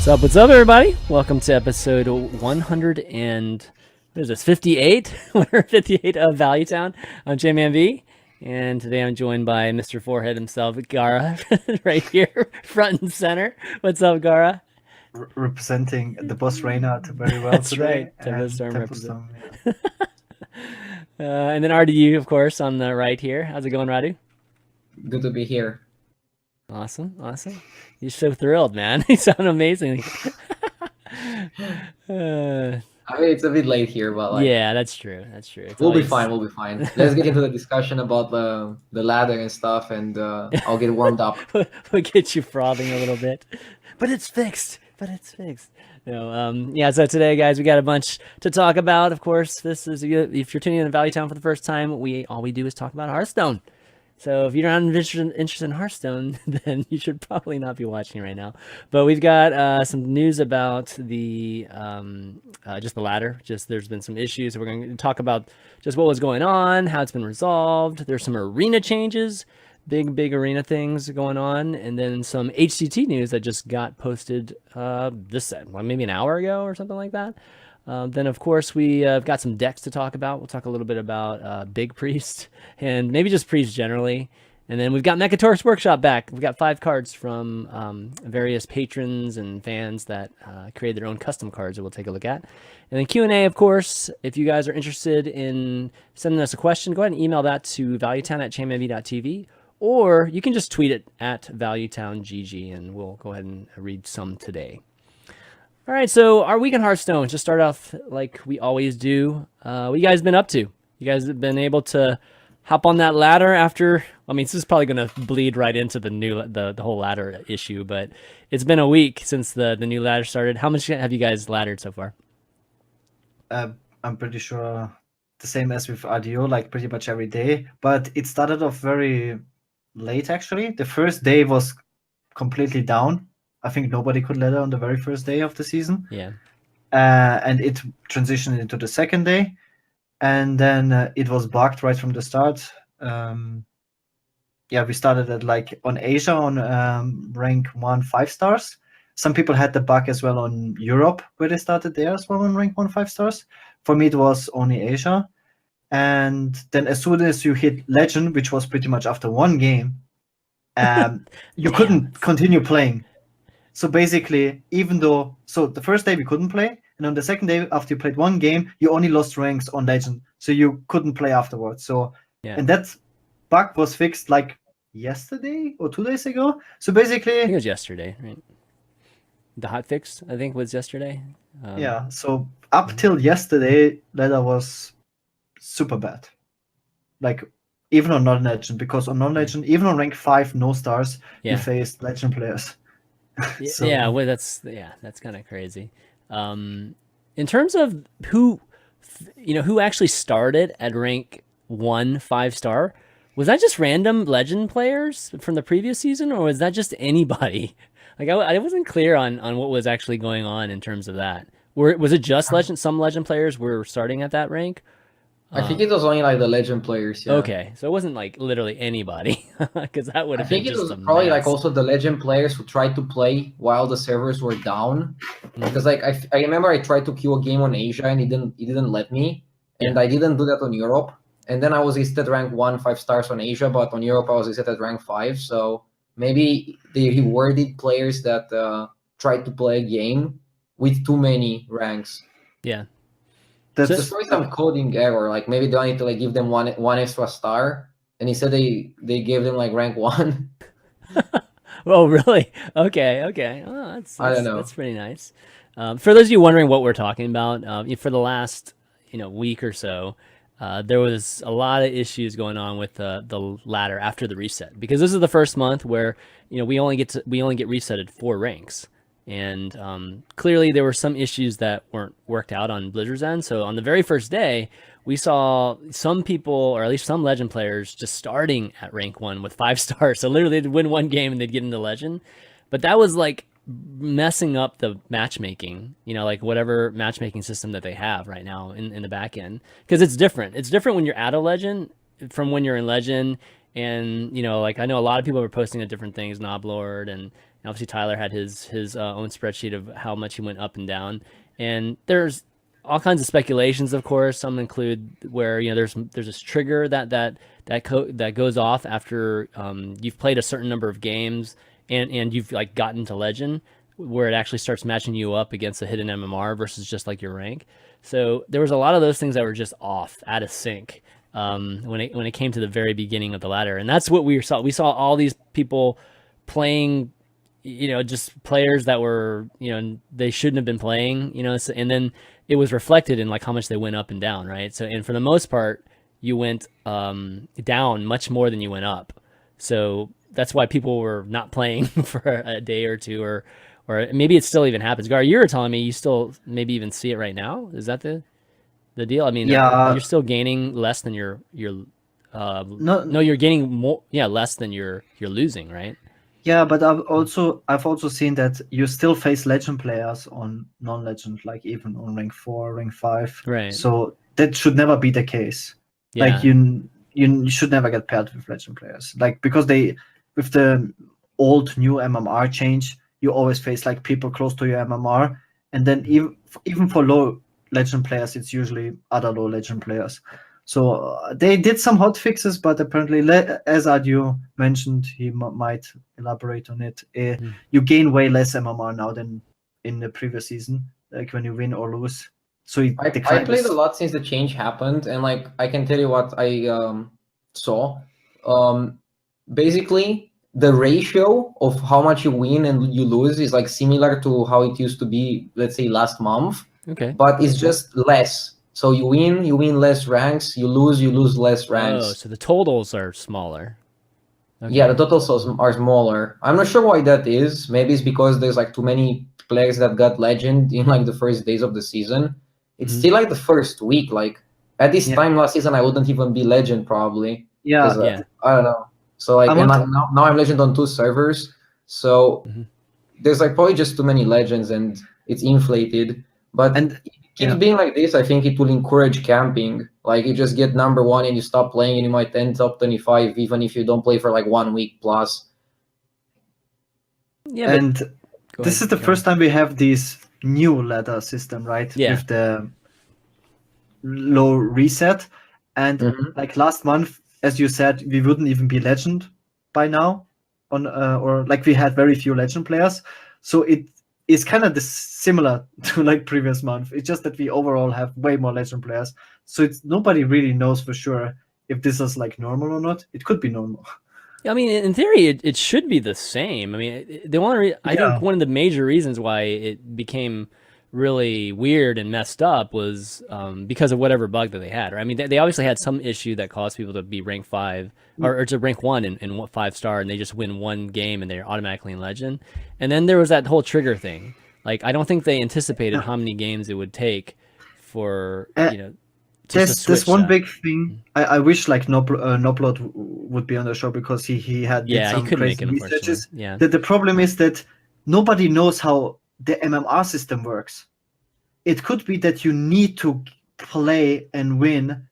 What's up, everybody? Welcome to episode 100 and what is this, 58? We're 58 of Value Town. I'm ChanManV, and today I'm joined by Mr. Forehead himself, Gaara, right here, front and center. What's up, Gaara? Representing the boss Reynard very well That's today. right, Tempo Storm represent. Yeah. And then RDU, of course, on the right here. How's it going, Radu? Good to be here. Awesome. You're so thrilled, man. You sound amazing. I mean, it's a bit late here, but like, yeah, that's true. We'll be fine. Let's get into the discussion about the ladder and stuff, and I'll get warmed up. We'll get you frothing a little bit, but it's fixed. No, yeah. So today, guys, we got a bunch to talk about. Of course, this is if you're tuning in to Value Town for the first time, all we do is talk about Hearthstone. So if you're not interested in Hearthstone, then you should probably not be watching right now. But we've got some news about the just the ladder. Just there's been some issues. So we're going to talk about just what was going on, how it's been resolved. There's some arena changes, big arena things going on, and then some HCT news that just got posted maybe an hour ago or something like that. Then, of course, we've got some decks to talk about. We'll talk a little bit about Big Priest and maybe just Priest generally. And then we've got Mekkatorque's Workshop back. We've got 5 cards from various patrons and fans that created their own custom cards that we'll take a look at. And then Q&A, of course. If you guys are interested in sending us a question, go ahead and email that to valuetown@chanmanv.tv. Or you can just tweet it at ValueTownGG, and we'll go ahead and read some today. All right, so our week in Hearthstone, just start off like we always do. What you guys been up to? You guys have been able to hop on that ladder after, I mean, this is probably going to bleed right into the whole ladder issue, but it's been a week since the new ladder started. How much have you guys laddered so far? I'm pretty sure the same as with RDU, like pretty much every day, but it started off very late, actually. The first day was completely down. I think nobody could ladder on the very first day of the season. Yeah. And it transitioned into the second day. And then it was bugged right from the start. We started at on Asia on rank 1 5 stars. Some people had the bug as well on Europe, where they started there as well on rank 1 5 stars. For me, it was only Asia. And then as soon as you hit Legend, which was pretty much after one game, you couldn't continue playing. So basically, the first day we couldn't play, and on the second day after you played one game, you only lost ranks on Legend, so you couldn't play afterwards. So, and that bug was fixed like yesterday or 2 days ago. So basically, I think it was yesterday, right? The hot fix, I think, was yesterday. So up till yesterday, ladder was super bad. Like even on non-legend, because on non-legend, even on rank 5, no stars, you faced legend players. So. Yeah, well, that's kind of crazy. In terms of who actually started at rank 1 5 star, was that just random legend players from the previous season, or was that just anybody? Like I wasn't clear on what was actually going on in terms of that. Was it just legend? Some legend players were starting at that rank. I think it was only like the legend players. Yeah. Okay, so it wasn't like literally anybody, because that would have been just a mess. I think it was probably like also the legend players who tried to play while the servers were down. Because like I remember I tried to queue a game on Asia and it didn't let me, and I didn't do that on Europe. And then I was listed rank 1 5 stars on Asia, but on Europe I was listed at rank 5. So maybe they rewarded players that tried to play a game with too many ranks. Yeah. There's probably some coding error. Like maybe they wanted to like give them one extra star, and instead they gave them like rank 1. Oh, really? Okay. Oh, I don't know. That's pretty nice. For those of you wondering what we're talking about, for the last week or so, there was a lot of issues going on with the ladder after the reset, because this is the first month where we only get resetted 4 ranks. And clearly there were some issues that weren't worked out on Blizzard's end. So on the very first day, we saw some people, or at least some legend players, just starting at rank 1 with 5 stars. So literally they'd win one game and they'd get into legend. But that was like messing up the matchmaking, like whatever matchmaking system that they have right now in the back end. Because it's different. It's different when you're at a legend from when you're in legend. and like I know a lot of people were posting at different things, Noblord, and obviously Tyler had his own spreadsheet of how much he went up and down. And there's all kinds of speculations, of course. Some include where there's this trigger that goes off after you've played a certain number of games and you've like gotten to legend, where it actually starts matching you up against a hidden MMR versus just like your rank. So there was a lot of those things that were just off, out of sync, when it came to the very beginning of the ladder. And that's what we saw. We saw all these people playing, just players that were, they shouldn't have been playing, so, and then it was reflected in like how much they went up and down, right? So, and for the most part, you went down much more than you went up. So that's why people were not playing for a day or two, or maybe it still even happens. Gar, you were telling me you still maybe even see it right now. Is that the deal? I mean, you're still gaining less than you're no, you're gaining more, less than you're losing, right? Yeah, but I've also seen that you still face legend players on non-legend, like even on rank 4, rank 5. Right. So that should never be the case. Yeah. Like you should never get paired with legend players. Like because with the old new MMR change, you always face like people close to your MMR, and then even for low legend players, it's usually other low legend players. So they did some hot fixes, but apparently, as RDU mentioned, he might elaborate on it. You gain way less MMR now than in the previous season, like when you win or lose. So I played a lot since the change happened, and like I can tell you what I saw. Basically, the ratio of how much you win and you lose is like similar to how it used to be, let's say last month. Okay. But it's just less. So you win less ranks. You lose less ranks. Oh, so the totals are smaller. Okay. Yeah, the totals are smaller. I'm not sure why that is. Maybe it's because there's like too many players that got legend in like the first days of the season. It's still like the first week. Like at this time last season, I wouldn't even be legend probably. Yeah. I don't know. So like now I'm legend on 2 servers. So there's like probably just too many legends and it's inflated. But keeps being like this, I think it will encourage camping. Like you just get number 1 and you stop playing and you might end top 25 even if you don't play for like 1 week plus. Yeah, and this is the first time we have this new ladder system, right? Yeah. With the low reset. And like last month, as you said, we wouldn't even be legend by now or like we had very few legend players. So it's kind of similar to like previous month. It's just that we overall have way more legend players. So nobody really knows for sure if this is like normal or not. It could be normal. I mean, in theory, it should be the same. I mean, I think one of the major reasons why it became really weird and messed up was because of whatever bug that they had. Right? I mean, they obviously had some issue that caused people to be rank 5 or to rank 1 in 5-star, and they just win one game and they're automatically in legend. And then there was that whole trigger thing. Like, I don't think they anticipated how many games it would take for there's one big thing. I wish like Noblord would be on the show because he had some he couldn't crazy make it, researches. Yeah. The problem is that nobody knows how the MMR system works. It could be that you need to play and win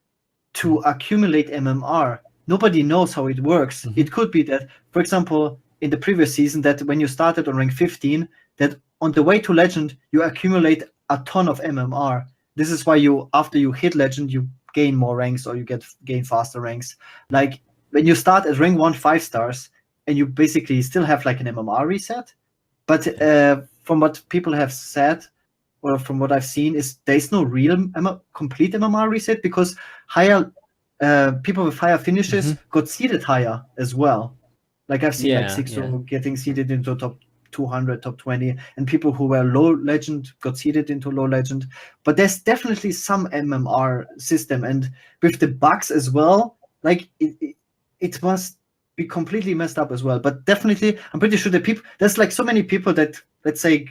to accumulate MMR. Nobody knows how it works. It could be that, for example, in the previous season, that when you started on rank 15, that on the way to legend, you accumulate a ton of MMR. This is why after you hit legend, you gain more ranks or you gain faster ranks. Like when you start at rank 1 5-stars and you basically still have like an MMR reset. But from what people have said, or from what I've seen, is there's no real complete MMR reset because higher people with higher finishes got seeded higher as well. Like I've seen like Sixto getting seeded into top 200, top 20, and people who were low legend got seeded into low legend. But there's definitely some MMR system, and with the bugs as well, like it must be completely messed up as well. But definitely, I'm pretty sure there's like so many people that, let's say,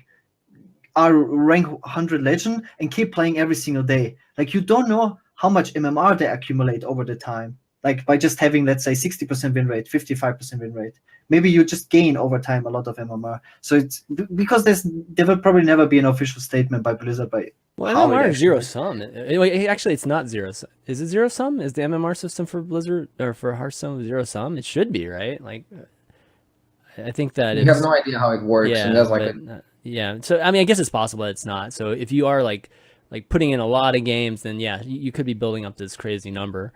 are rank 100 legend and keep playing every single day. Like you don't know how much MMR they accumulate over the time. Like by just having, let's say, 60% win rate, 55% win rate, maybe you just gain over time a lot of MMR. So it's because there will probably never be an official statement by Blizzard by Well, how it MMR is actually zero works. sum. Actually, it's not zero sum. Is it zero sum? Is the MMR system for Blizzard or for Hearthstone zero sum? It should be, right? Like, I think that We have no idea how it works, and that's like yeah. So I mean, I guess it's possible that it's not. So if you are like putting in a lot of games, then yeah, you could be building up this crazy number.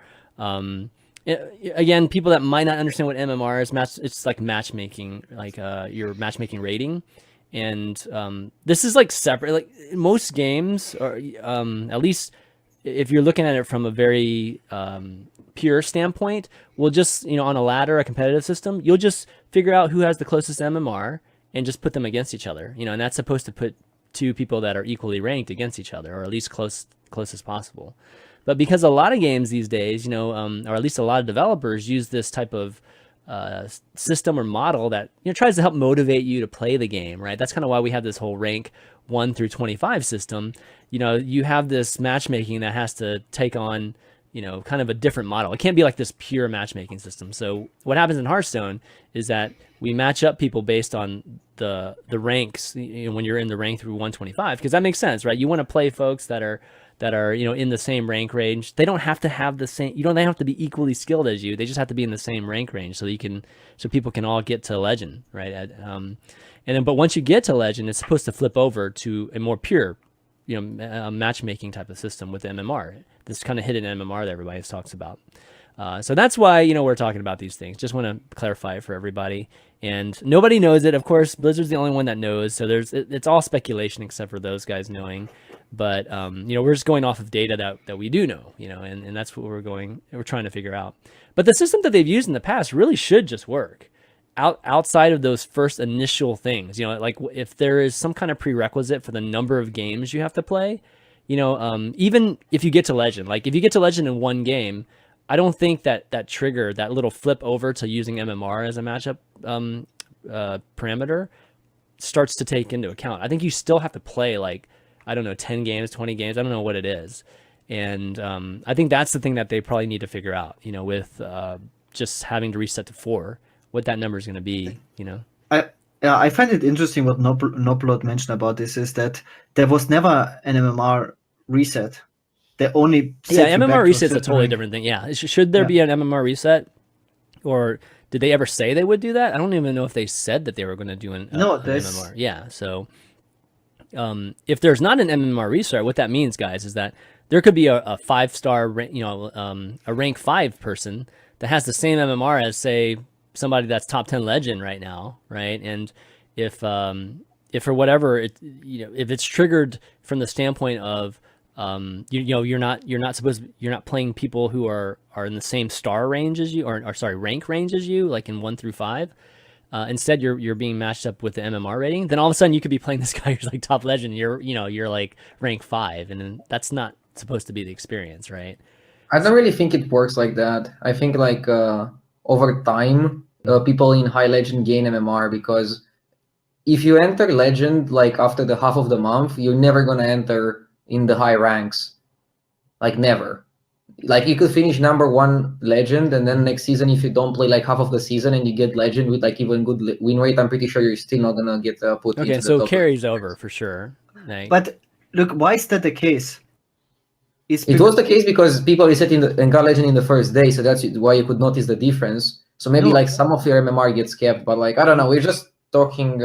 Again, people that might not understand what MMR is, it's like matchmaking, like your matchmaking rating. And this is like separate. Like most games, or at least if you're looking at it from a very pure standpoint, we'll just, on a ladder, a competitive system, you'll just figure out who has the closest MMR and just put them against each other. And that's supposed to put two people that are equally ranked against each other, or at least close as possible. But because a lot of games these days, or at least a lot of developers use this type of system or model that tries to help motivate you to play the game, right? That's kind of why we have this whole rank 1 through 25 system. You have this matchmaking that has to take on kind of a different model. It can't be like this pure matchmaking system. So what happens in Hearthstone is that we match up people based on the ranks, when you're in the rank through 125, because that makes sense, right? You want to play folks that are in the same rank range. They don't have to have the same, they don't have to be equally skilled as you. They just have to be in the same rank range so people can all get to legend, right? And then, but once you get to legend, it's supposed to flip over to a more pure, matchmaking type of system with MMR. This kind of hidden MMR that everybody talks about. So that's why, we're talking about these things. Just want to clarify it for everybody. And nobody knows it. Of course, Blizzard's the only one that knows. So it's all speculation except for those guys knowing. But, we're just going off of data that we do know, and that's what we're trying to figure out. But the system that they've used in the past really should just work outside of those first initial things, like if there is some kind of prerequisite for the number of games you have to play, even if you get to legend, like if you get to legend in one game, I don't think that trigger, that little flip over to using MMR as a matchup parameter starts to take into account. I think you still have to play like, I don't know, 10 games, 20 games. I don't know what it is. And I think that's the thing that they probably need to figure out, with just having to reset to 4, what that number is going to be, I find it interesting what Nopolot mentioned about this is that there was never an MMR reset. They only MMR reset's a totally different thing. Yeah, should there be an MMR reset, or did they ever say they would do that? I don't even know if they said that they were going to do an MMR. Yeah, so if there's not an MMR reset, what that means, guys, is that there could be a 5-star, a rank 5 person that has the same MMR as, say, somebody that's top 10 legend right now, right? And if for whatever if it's triggered from the standpoint of you're not playing people who are in the same star range as you, or sorry, rank range as you, like in 1 through 5. Instead, you're being matched up with the MMR rating. Then all of a sudden, you could be playing this guy who's like top legend. You're like rank 5, and that's not supposed to be the experience, right? I don't really think it works like that. I think like over time, people in high legend gain MMR, because if you enter legend like after the half of the month, you're never gonna enter in the high ranks, like never. Like you could finish number 1 legend, and then next season, if you don't play like half of the season and you get legend with like even good win rate, I'm pretty sure you're still not gonna get put. Okay, into so the top carries over for sure. But look, why is that the case? It was the case because people reset in got legend in the first day, so that's why you could notice the difference. So maybe like some of your MMR gets kept, but like I don't know. We're just talking.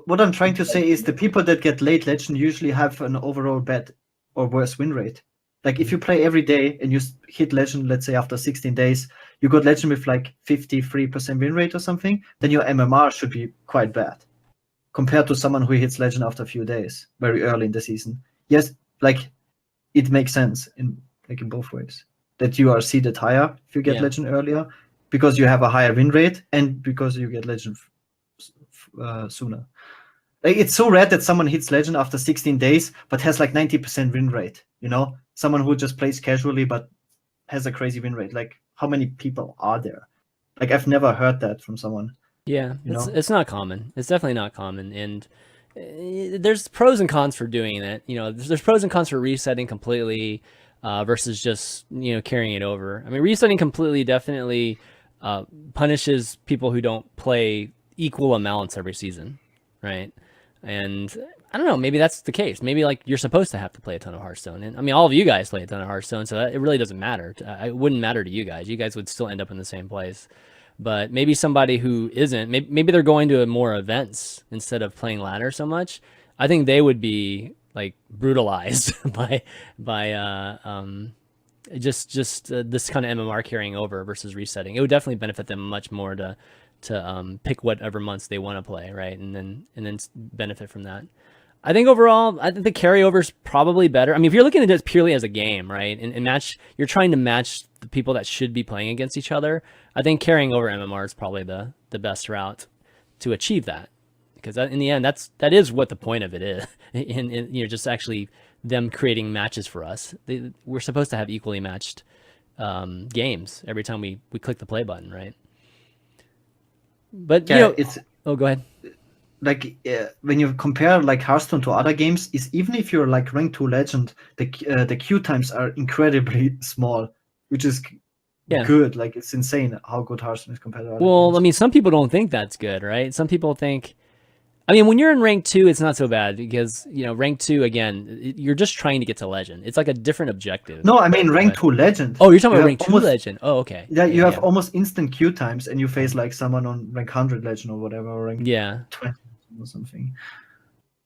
What I'm trying to say is the people that get late legend usually have an overall bad or worse win rate. Like if you play every day and you hit legend, let's say after 16 days, you got legend with like 53% win rate or something, then your MMR should be quite bad compared to someone who hits legend after a few days, very early in the season. Yes, like it makes sense in both ways that you are seeded higher if you get legend earlier because you have a higher win rate and because you get legend sooner. Like, it's so rare that someone hits legend after 16 days but has like 90% win rate, someone who just plays casually but has a crazy win rate. Like, how many people are there? Like, I've never heard that from someone. Yeah, it's not common. It's definitely not common. And there's pros and cons for doing it. There's pros and cons for resetting completely. versus just carrying it over. I mean, resetting completely definitely punishes people who don't play equal amounts every season, right? And I don't know, maybe that's the case. Maybe like you're supposed to have to play a ton of Hearthstone, and I mean all of you guys play a ton of Hearthstone, so it really doesn't matter. It wouldn't matter to you guys. You guys would still end up in the same place. But maybe somebody who isn't, maybe they're going to more events instead of playing ladder so much. I think they would be like brutalized by just this kind of MMR carrying over versus resetting. It would definitely benefit them much more to pick whatever months they want to play, right, and then benefit from that. I think overall, I think the carryover's probably better. I mean, if you're looking at it purely as a game, right, and you're trying to match the people that should be playing against each other. I think carrying over MMR is probably the best route to achieve that, because in the end, that is what the point of it is. In just actually them creating matches for us. We're supposed to have equally matched games every time we click the play button, right? But it's go ahead. Like when you compare like Hearthstone to other games, is even if you're like rank 2 legend, the queue times are incredibly small, which is good. Like it's insane how good Hearthstone is compared to other games. I mean, some people don't think that's good, right? Some people think, I mean, when you're in rank 2, it's not so bad because rank 2 again, you're just trying to get to legend. It's like a different objective. No, I mean rank 2 legend. Oh, you're talking about rank 2 legend. Oh, okay. Yeah, you have almost instant queue times, and you face like someone on rank 100 legend or whatever, or rank 20 or something.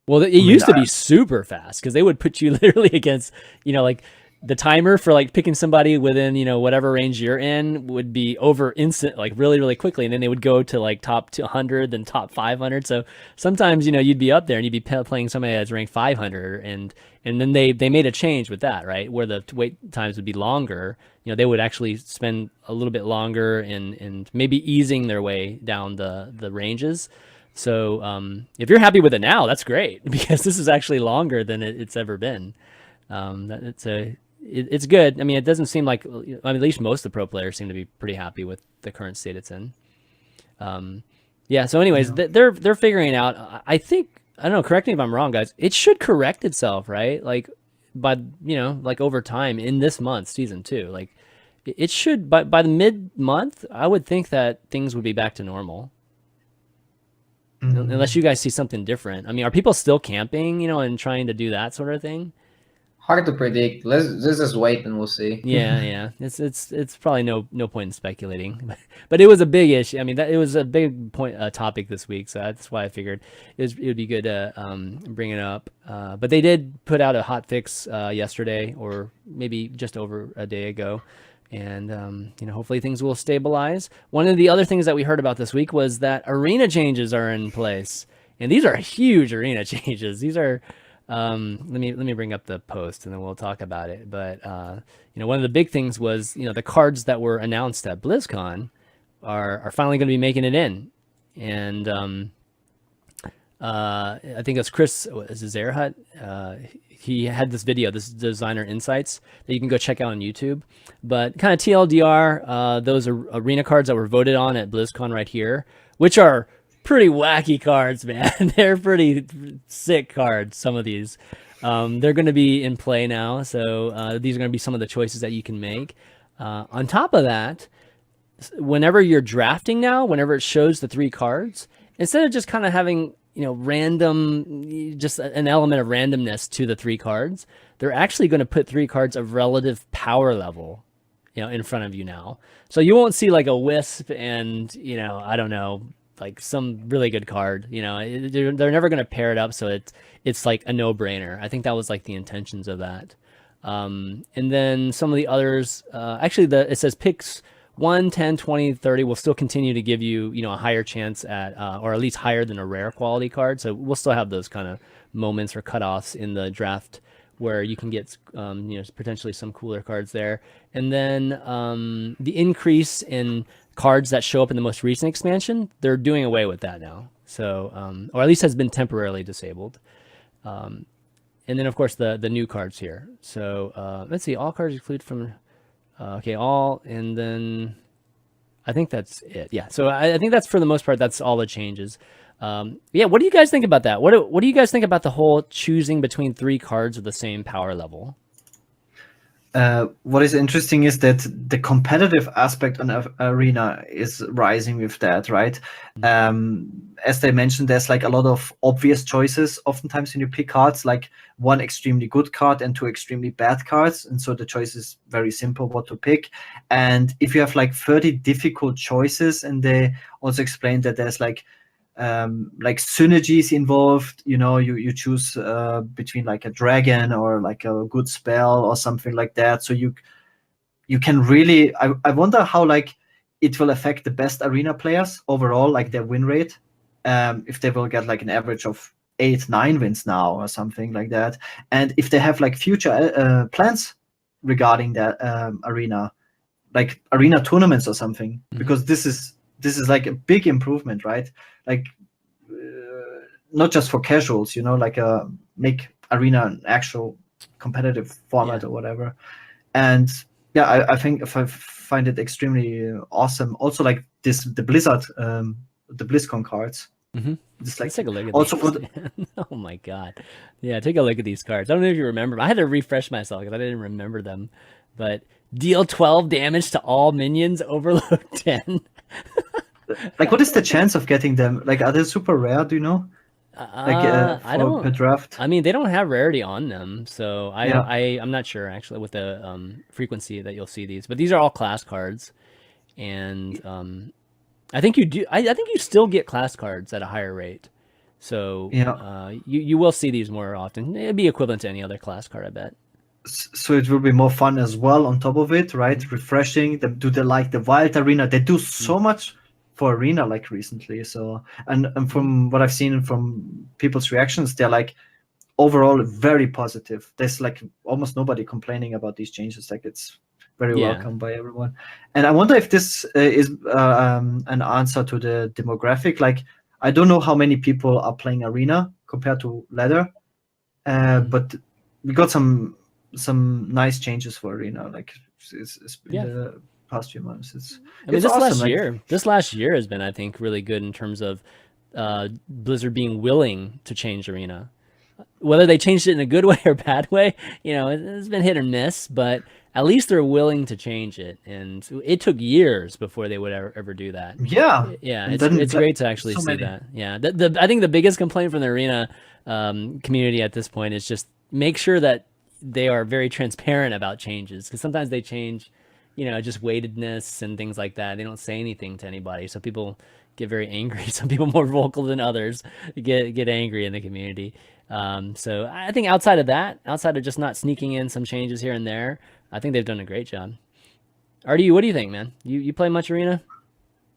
Well, it used to be super fast because they would put you literally against, like the timer for like picking somebody within, whatever range you're in would be over instant, like really, really quickly. And then they would go to like top 200, then top 500. So sometimes, you'd be up there and you'd be playing somebody that's ranked 500. And then they made a change with that, right? Where the wait times would be longer. They would actually spend a little bit longer and maybe easing their way down the ranges. So if you're happy with it now, that's great because this is actually longer than it's ever been. It's good. I mean, it doesn't seem like, at least most of the pro players seem to be pretty happy with the current state it's in. So anyways, they're figuring it out. I think, I don't know, correct me if I'm wrong, guys. It should correct itself, right? Like by, like over time in this month, season 2, like it should, by the mid-month, I would think that things would be back to normal. Unless you guys see something different. I mean, are people still camping, and trying to do that sort of thing? Hard to predict. Let's just wait and we'll see. Yeah. It's probably no point in speculating, but it was a big issue. I mean, it was a big topic this week, so that's why I figured it would be good to bring it up. But they did put out a hot fix yesterday, or maybe just over a day ago. And, hopefully things will stabilize. One of the other things that we heard about this week was that arena changes are in place. And these are huge arena changes. These are, let me bring up the post and then we'll talk about it. But, one of the big things was, the cards that were announced at BlizzCon are finally going to be making it in. And I think it's Chris Zerhut. He had this video, this designer insights that you can go check out on YouTube. But kind of TLDR, those are arena cards that were voted on at BlizzCon right here, which are pretty wacky cards, man. They're pretty sick cards, some of these. They're going to be in play now, so these are going to be some of the choices that you can make. On top of that, whenever you're drafting now, whenever it shows the 3 cards, instead of just kind of having random, just an element of randomness to the 3 cards, they're actually going to put 3 cards of relative power level, in front of you now. So you won't see like a Wisp and, I don't know, like some really good card, they're never going to pair it up. So it's like a no brainer. I think that was like the intentions of that. And then some of the others, actually it says picks 1, 10, 20, 30 will still continue to give you, a higher chance at, or at least higher than a rare quality card. So we'll still have those kind of moments or cutoffs in the draft where you can get, potentially some cooler cards there. And then the increase in cards that show up in the most recent expansion, they're doing away with that now. So, or at least has been temporarily disabled. And then of course the new cards here. So let's see, all cards excluded from, okay, all, and then I think that's it. Yeah, so I think that's for the most part, that's all the changes. What do you guys think about that? What do you guys think about the whole choosing between 3 cards with the same power level? what is interesting is that the competitive aspect on Arena is rising with that, right? As they mentioned, there's like a lot of obvious choices. Oftentimes when you pick cards, like one extremely good card and two extremely bad cards. And so the choice is very simple what to pick. And if you have like 30 difficult choices, and they also explained that there's like synergies involved, you choose between like a dragon or like a good spell or something like that, so you can really, I wonder how like it will affect the best Arena players overall, like their win rate, if they will get like an average of 8-9 wins now or something like that, and if they have like future plans regarding that Arena, like Arena tournaments or something, because this is like a big improvement, right? Like not just for casuals, like make Arena an actual competitive format or whatever. And yeah, I think if I find it extremely awesome. Also, like the Blizzard, the BlizzCon cards. Just like, let's take a look at also these. Oh my god, yeah, take a look at these cards. I don't know if you remember. I had to refresh myself because I didn't remember them. But deal 12 damage to all minions, overload 10. Like, what is the chance of getting them? Like, are they super rare? Do you know? I don't. Per draft. I mean, they don't have rarity on them, so I'm not sure actually with the frequency that you'll see these. But these are all class cards, and I think you do. I think you still get class cards at a higher rate. So you will see these more often. It'd be equivalent to any other class card, I bet. So it will be more fun as well on top of it, right? Refreshing. Do they like the Wild Arena? They do so much for Arena like recently. So and from what I've seen from people's reactions, they're like overall very positive. There's like almost nobody complaining about these changes. Like it's very welcome by everyone. And I wonder if this is an answer to the demographic. Like I don't know how many people are playing Arena compared to Ladder, but we got some nice changes for Arena. Like it's in the past few months. It's this awesome. last year has been, I think, really good in terms of Blizzard being willing to change Arena. Whether they changed it in a good way or bad way, it's been hit or miss, but at least they're willing to change it. And it took years before they would ever do that. Yeah. It's great to actually see that. Yeah. I think the biggest complaint from the Arena community at this point is just make sure that they are very transparent about changes, because sometimes they change, just weightedness and things like that. They don't say anything to anybody, so people get very angry. Some people more vocal than others get angry in the community. So I think outside of just not sneaking in some changes here and there, I think they've done a great job. RDU, what do you think, man? You play much Arena?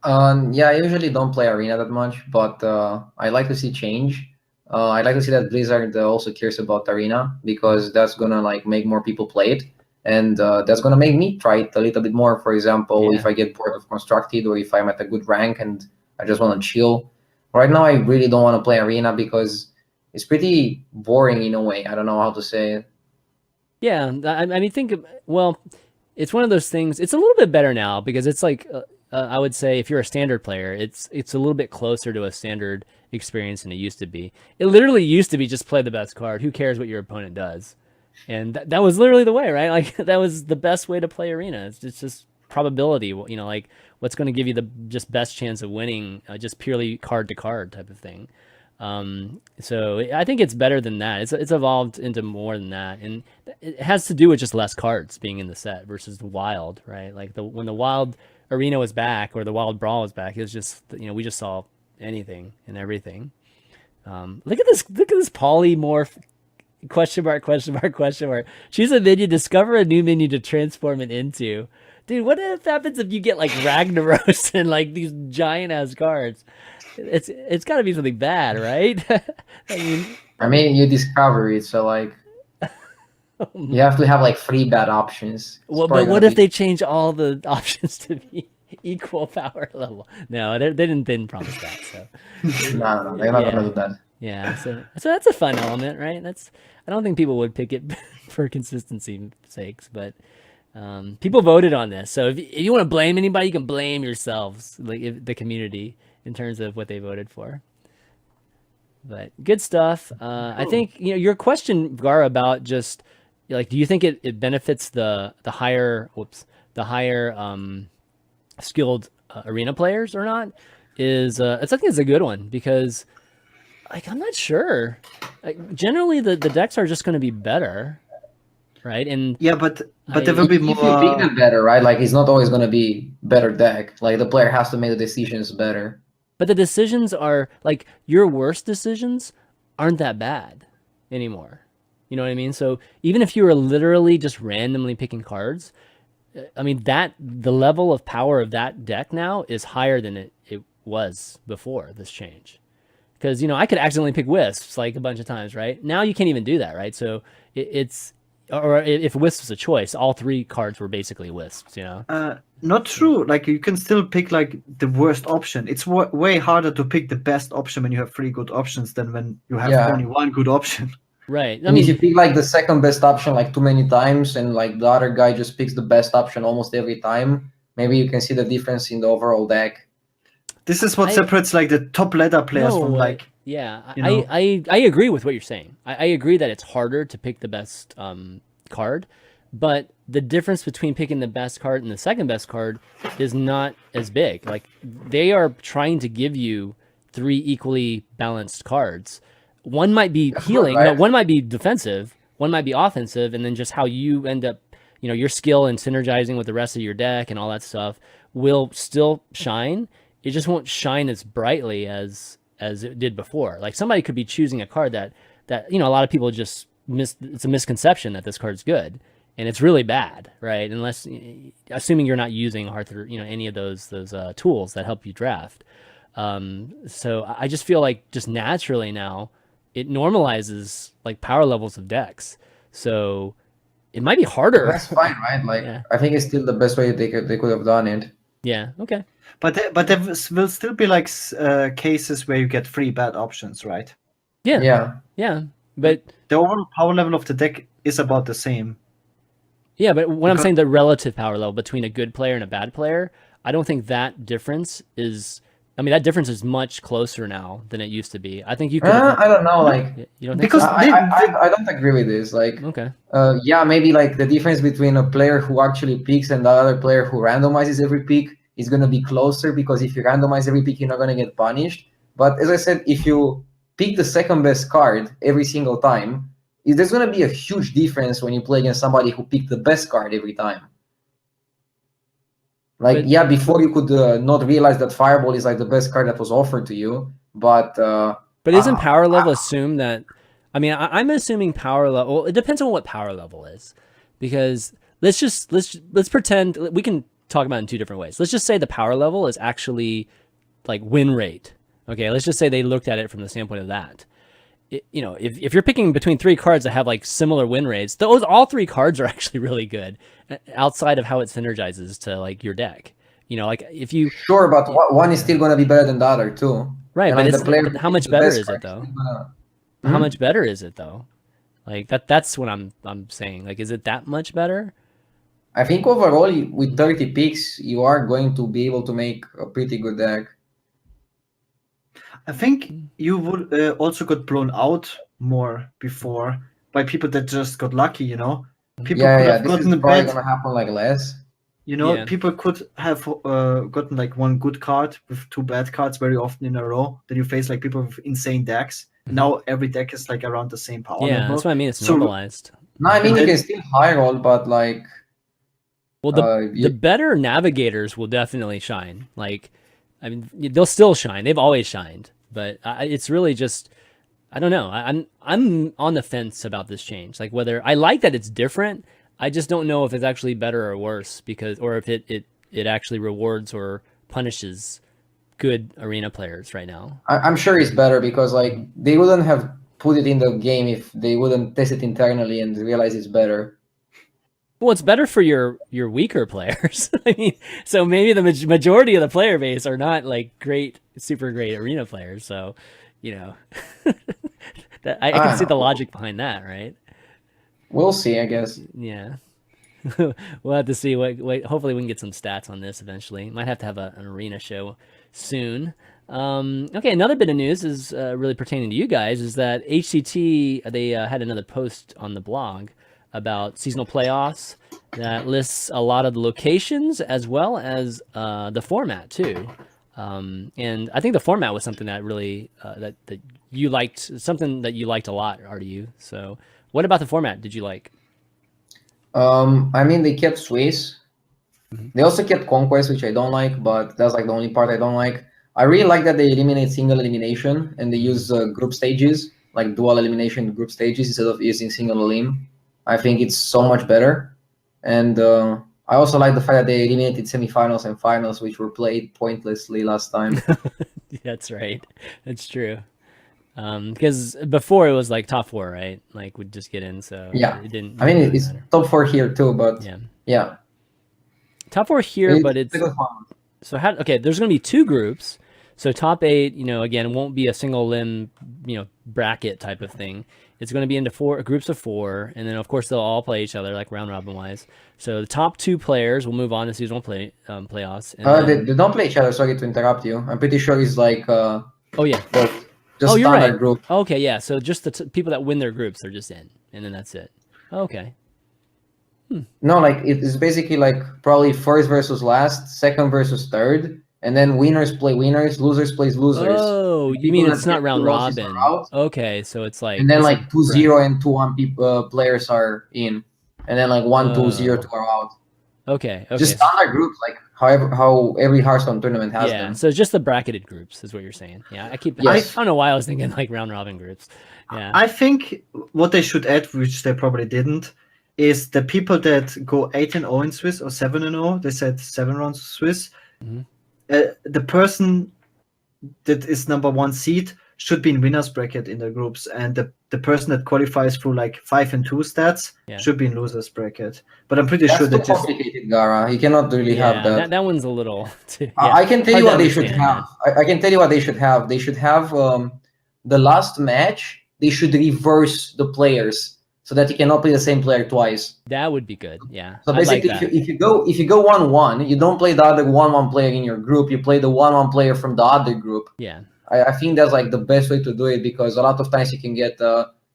Yeah, I usually don't play Arena that much, but I like to see change. I like to see that Blizzard also cares about Arena, because that's gonna like make more people play it, and that's gonna make me try it a little bit more. For example, if I get bored of Constructed, or if I'm at a good rank and I just want to chill. Right now, I really don't want to play Arena because it's pretty boring in a way. I don't know how to say it. Yeah, I mean, it's one of those things. It's a little bit better now because it's like I would say if you're a standard player, it's a little bit closer to a standard experience than it used to be. It literally used to be just play the best card. Who cares what your opponent does? And that was literally the way, right? Like that was the best way to play Arena. It's just probability, like what's going to give you the just best chance of winning, just purely card to card type of thing. So I think it's better than that. It's evolved into more than that, and it has to do with just less cards being in the set versus the Wild, right? Like when the Wild Arena was back, or the Wild Brawl was back, it was just we just saw anything and everything. Look at this polymorph question mark. Choose a minion, discover a new minion to transform it into. Dude, what if happens if you get like Ragnaros and like these giant ass cards? It's got to be something bad, right? I mean, you discover it, so like you have to have like 3 bad options. Well, but what if they change all the options to be equal power level? No, they didn't promise that. So no, they're not gonna do that. Yeah, so that's a fun element, right? I don't think people would pick it for consistency sakes, but people voted on this. So if you want to blame anybody, you can blame yourselves, like the community, in terms of what they voted for. But good stuff. I think your question, Gaara, about just like, do you think it benefits the higher skilled arena players or not? I think it's a good one because, like, I'm not sure. Like, generally, the decks are just going to be better, right? And Yeah, but there will be If you pick more. them better, right? Like it's not always gonna be better deck. Like the player has to make the decisions better. but the decisions are like your worst decisions aren't that bad anymore. You know what I mean? So even if you were literally just randomly picking cards, I mean that the level of power of that deck now is higher than it was before this change. Because I could accidentally pick wisps like a bunch of times, right? Now you can't even do that, right? So it's or if wisps was a choice, all 3 cards were basically wisps. Not true. Like you can still pick like the worst option. It's way harder to pick the best option when you have 3 good options than when you have Yeah. only 1 good option. Right. I And if mean, you pick like the second best option like too many times, and like the other guy just picks the best option almost every time, maybe you can see the difference in the overall deck. This is what separates like the top ladder players from like. Yeah, you know. I agree with what you're saying. I agree that it's harder to pick the best card, but the difference between picking the best card and the second best card is not as big. Like they are trying to give you 3 equally balanced cards. One might be healing, right. one might be defensive, one might be offensive, and then just how you end up, your skill and synergizing with the rest of your deck and all that stuff will still shine. It just won't shine as brightly as it did before. Like somebody could be choosing a card that a lot of people just it's a misconception that this card's good and it's really bad, right? Unless assuming you're not using any of those tools that help you draft. So I just feel like just naturally now it normalizes like power levels of decks. So it might be harder. That's fine, right? Like I think it's still the best way they could have done it. Yeah. Okay. But there will still be like cases where you get 3 bad options, right? Yeah. But the overall power level of the deck is about the same. Yeah, but when I'm saying the relative power level between a good player and a bad player, I don't think that difference is. I mean, that difference is much closer now than it used to be. I think you could. I don't know, like you don't think because so? I don't agree with this. Like, Okay. Yeah, maybe like the difference between a player who actually picks and the other player who randomizes every pick is gonna be closer because if you randomize every pick, you're not gonna get punished. But as I said, if you pick the second best card every single time, there's gonna be a huge difference when you play against somebody who picked the best card every time. Like, before you could not realize that Fireball is like the best card that was offered to you, but isn't power level assume that? I mean, I'm assuming power level. Well, it depends on what power level is, because let's pretend we can talk about it in 2 different ways. Let's just say the power level is actually like win rate. Okay, let's just say they looked at it from the standpoint of that. If you're picking between 3 cards that have like similar win rates, all 3 cards are actually really good outside of how it synergizes to like your deck. Like if you but one is still going to be better than the other too. Right, and but how much better is it though? How much better is it though? Like that's what I'm saying. Like, is it that much better? I think overall with 30 picks, you are going to be able to make a pretty good deck. I think you would also got blown out more before by people that just got lucky, People could have this gotten is probably bad. gonna happen like less. People could have gotten like 1 good card with 2 bad cards very often in a row. Then you face like people with insane decks. Now every deck is like around the same power level. Yeah, that's what I mean. It's normalized. No, I mean you can still high roll, but like. Well, the better navigators will definitely shine. Like, I mean, they'll still shine. They've always shined. But it's really just, I don't know. I'm on the fence about this change. Like whether I like that it's different, I just don't know if it's actually better or worse or if it actually rewards or punishes good arena players right now. I'm sure it's better because like they wouldn't have put it in the game if they wouldn't test it internally and realize it's better. Well, it's better for your weaker players. I mean, so maybe the majority of the player base are not like super great arena players. So, I can see the logic behind that, right? We'll see, I guess. Yeah. We'll have to see. Wait, hopefully we can get some stats on this eventually. Might have to have an arena show soon. Okay, another bit of news is really pertaining to you guys is that HCT, they had another post on the blog about seasonal playoffs that lists a lot of the locations as well as the format too. And I think the format was something that really that you liked, something that you liked a lot, RDU. So what about the format did you like? I mean, they kept Swiss. They also kept Conquest, which I don't like, but that's like the only part I don't like. I really like that they eliminate single elimination and they use group stages, like dual elimination group stages instead of using single elim. I think it's so much better. And I also like the fact that they eliminated semifinals and finals, which were played pointlessly last time. That's right. That's true. Because before it was like top 4, right? like we'd just get in, so Yeah. it didn't I mean, really it's matter. top 4 here too, but yeah. Top 4 here, but it's a good one. so how, okay, there's going to be 2 groups. So top 8, again, it won't be a single limb, bracket type of thing. It's going to be into 4 groups of 4, and then of course they'll all play each other like round robin wise. So the top 2 players will move on to seasonal playoffs. And They don't play each other. Sorry to interrupt you. I'm pretty sure it's like oh yeah, just you're standard right. group. Okay, yeah. So just the people that win their groups, they're just in, and then that's it. Okay. No, like it's basically like probably first versus last, second versus third, and then winners play winners, losers plays losers. Oh, The you mean people it's that not get round the losses robin? are out, Okay, so it's like and then it's like a 2-0 and 2-1 players are in, and then like 1-2-0 2 are out. Okay. Just standard groups, like how every Hearthstone tournament has Yeah, them. so it's just the bracketed groups is what you're saying. Yeah, Yes. I don't know why I was thinking like round robin groups. Yeah. I think what they should add, which they probably didn't, is the people that go 8-0 in Swiss or 7-0. They said 7 rounds of Swiss. Mhm. The person that is number 1 seed should be in winners bracket in the groups, and the person that qualifies through like 5 and 2 stats should be in losers bracket. But I'm pretty That's sure too that this complicated, Gaara. You cannot really have that. That one's a little too, I can tell you hard what to they should understand, have. I can tell you what they should have. They should have the last match. They should reverse the players so that you cannot play the same player twice. That would be good. Yeah. So I'd like basically, that. if you go 1-1, you don't play the other 1-1 player in your group. You play the 1-1 player from the other group. Yeah. I think that's like the best way to do it, because a lot of times you can get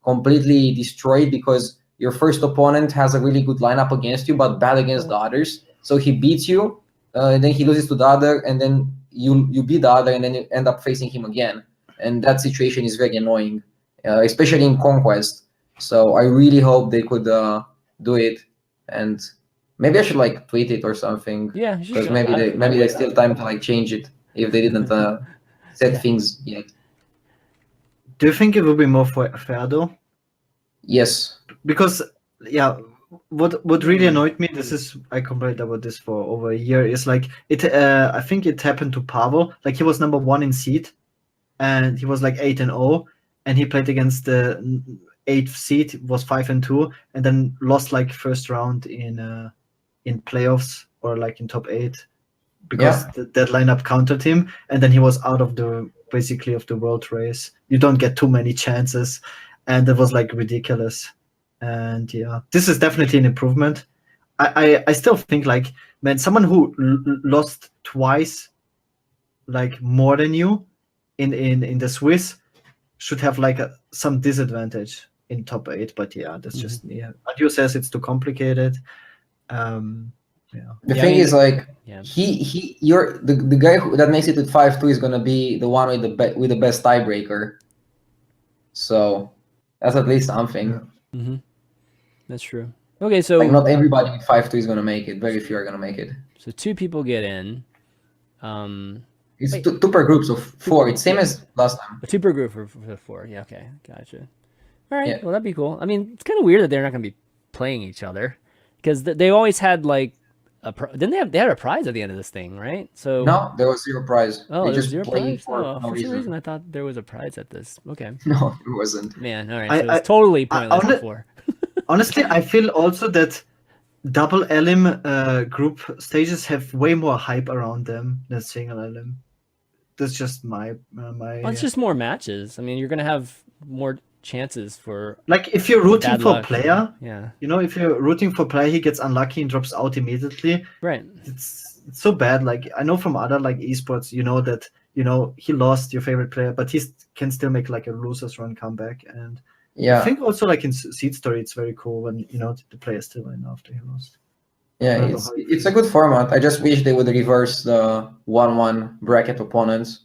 completely destroyed because your first opponent has a really good lineup against you, but bad against the others. So he beats you, and then he loses to the other, and then you beat the other, and then you end up facing him again. And that situation is very annoying, especially in Conquest. So I really hope they could do it, and maybe I should like tweet it or something. Yeah, you Because should. maybe there's still time to like change it if they didn't set things yet. Do you think it would be more fair though? Yes. Because what really annoyed me, this is, I complained about this for over a year, is like it I think it happened to Pavel. Like he was number 1 in seed and he was like 8-0, and he played against the 8th seed, was 5-2, and then lost like first round in playoffs or like in top 8 because that lineup countered him, and then he was out of the world race. You don't get too many chances, and it was like ridiculous. And yeah, this is definitely an improvement. I still think like, man, someone who lost twice, like more than you in the Swiss, should have like some disadvantage in top 8. But yeah, that's just me. Adio says it's too complicated. The thing is, like, the guy that makes it with 5-2 is gonna be the one with the best tiebreaker. So that's at least something. Mm-hmm. That's true. Okay, so like not everybody with 5-2 is gonna make it. Very few are gonna make it. So 2 people get in. It's two per groups of 4. It's same as last time. 2 per group for 4. Yeah, okay, gotcha. All right, Yeah. well that'd be cool. I mean, it's kind of weird that they're not going to be playing each other because they always had like they had a prize at the end of this thing, right? So No, there was 0 prize. Oh, they there was just 0 played prize. for Oh, no for some reason. reason I thought there was a prize at this. Okay, No, there wasn't. man. All right, so it's totally pointless before. Honestly, I feel also that double elim group stages have way more hype around them than single elim. That's just my Well, it's just more matches. I mean, you're gonna have more chances for like if you're rooting bad for luck. a player, Yeah, if you're rooting for a player, he gets unlucky and drops out immediately. right. It's so bad. Like I know from other like esports, that he lost your favorite player, but he can still make like a losers run comeback, and Yeah, I think also like in Seed Story, it's very cool when the players still win after he lost. yeah, I don't know it's how it it's a feels. good format. I just wish they would reverse the 1-1 bracket opponents.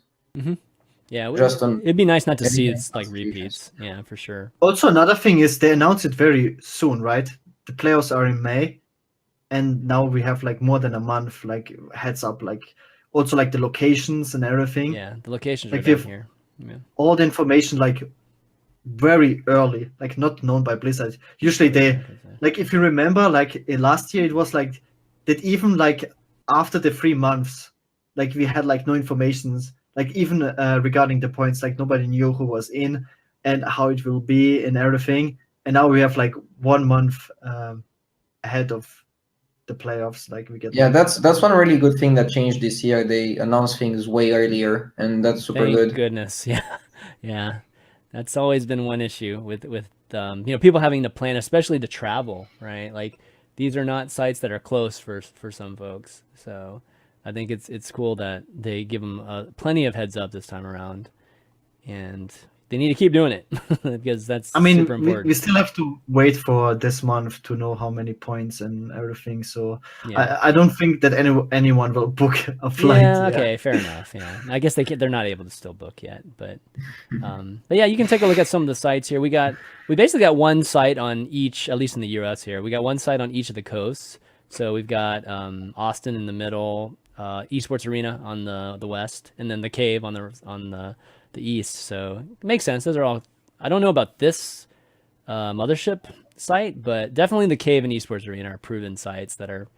Yeah, Just on it'd be nice not to see eliminating it's like constitutions. repeats. Yeah, for sure. Also, another thing is they announced it very soon, right? The playoffs are in May, and now we have like more than a month, like heads up, like also like the locations and everything. Yeah, the locations Like are we down have here. Yeah. all the information like very early, like not known by Blizzard. Usually they, like if you remember, like last year it was like that even like after the 3 months, like we had like no informations, like even regarding the points, like nobody knew who was in and how it will be and everything. And now we have like 1 month ahead of the playoffs. Like we get Yeah, that's one really good thing that changed this year. They announced things way earlier, and that's super Thank good. goodness. Yeah, yeah. That's always been one issue with people having to plan, especially to travel, right? Like these are not sites that are close for some folks. So I think it's cool that they give them plenty of heads up this time around, and they need to keep doing it because that's I mean, super we important. still have to wait for this month to know how many points and everything. So Yeah. I don't think that anyone will book a flight. Yeah, okay, fair enough. Yeah, I guess they're not able to still book yet, but yeah, you can take a look at some of the sites here. We basically got one site on each, at least in the U.S. here. We got one site on each of the coasts. So we've got Austin in the middle, Esports Arena on the west, and then the Cave on the east. So it makes sense. Those are all. I don't know about this mothership site, but definitely the Cave and Esports Arena are proven sites that are,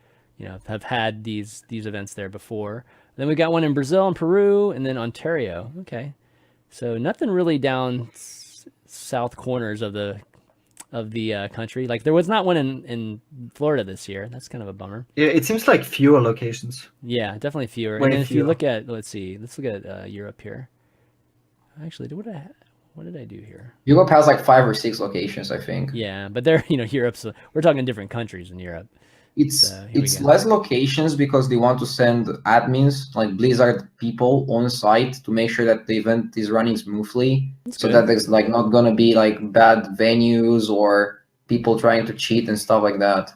have had these events there before. Then we got one in Brazil and Peru, and then Ontario. Okay, so nothing really down south corners of the country. Like there was not one in Florida this year. That's kind of a bummer. Yeah, it seems like fewer locations. Yeah, definitely fewer. Way And then if you fewer. look at, let's look at Europe here. Actually, what did I do here? Europe has like 5 or 6 locations, I think. Yeah, but they're Europe's. We're talking different countries in Europe. It's So, here we it's go. less locations because they want to send admins, like Blizzard people, on site to make sure that the event is running smoothly, so good. that there's like not gonna be like bad venues or people trying to cheat and stuff like that.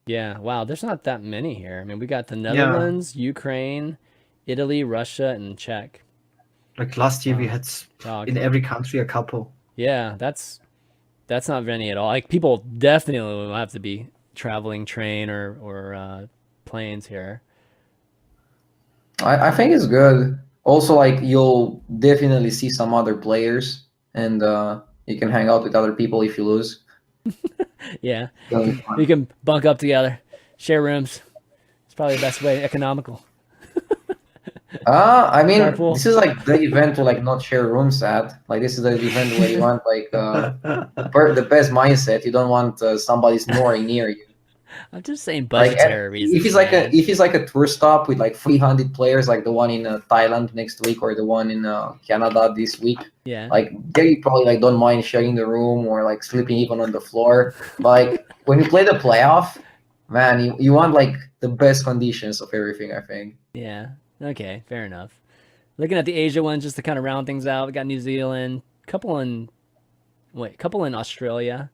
Yeah, wow, there's not that many here. I mean, we got the Netherlands, Ukraine, Italy, Russia, and Czech. Like last year we Wow. had Dog. in every country a couple. Yeah, that's not many at all. Like people definitely will have to be traveling train or planes here. I think it's good. Also, like you'll definitely see some other players, and you can hang out with other people if you lose. Yeah, That'll be fun. we can bunk up together, share rooms. It's probably the best way, economical. I mean, Carpool. this is like the event to like not share rooms at. Like this is the event where you want like the best mindset. You don't want somebody snoring near you. I'm just saying Like budgetary reasons. if it's like man. a tour stop with like 300 players, like the one in Thailand next week or the one in Canada this week, Yeah. like there you probably like don't mind sharing the room or like sleeping even on the floor. But like when you play the playoff, man, you want like the best conditions of everything, I think. Yeah. Okay, fair enough. Looking at the Asia ones just to kind of round things out. We got New Zealand, couple in Australia,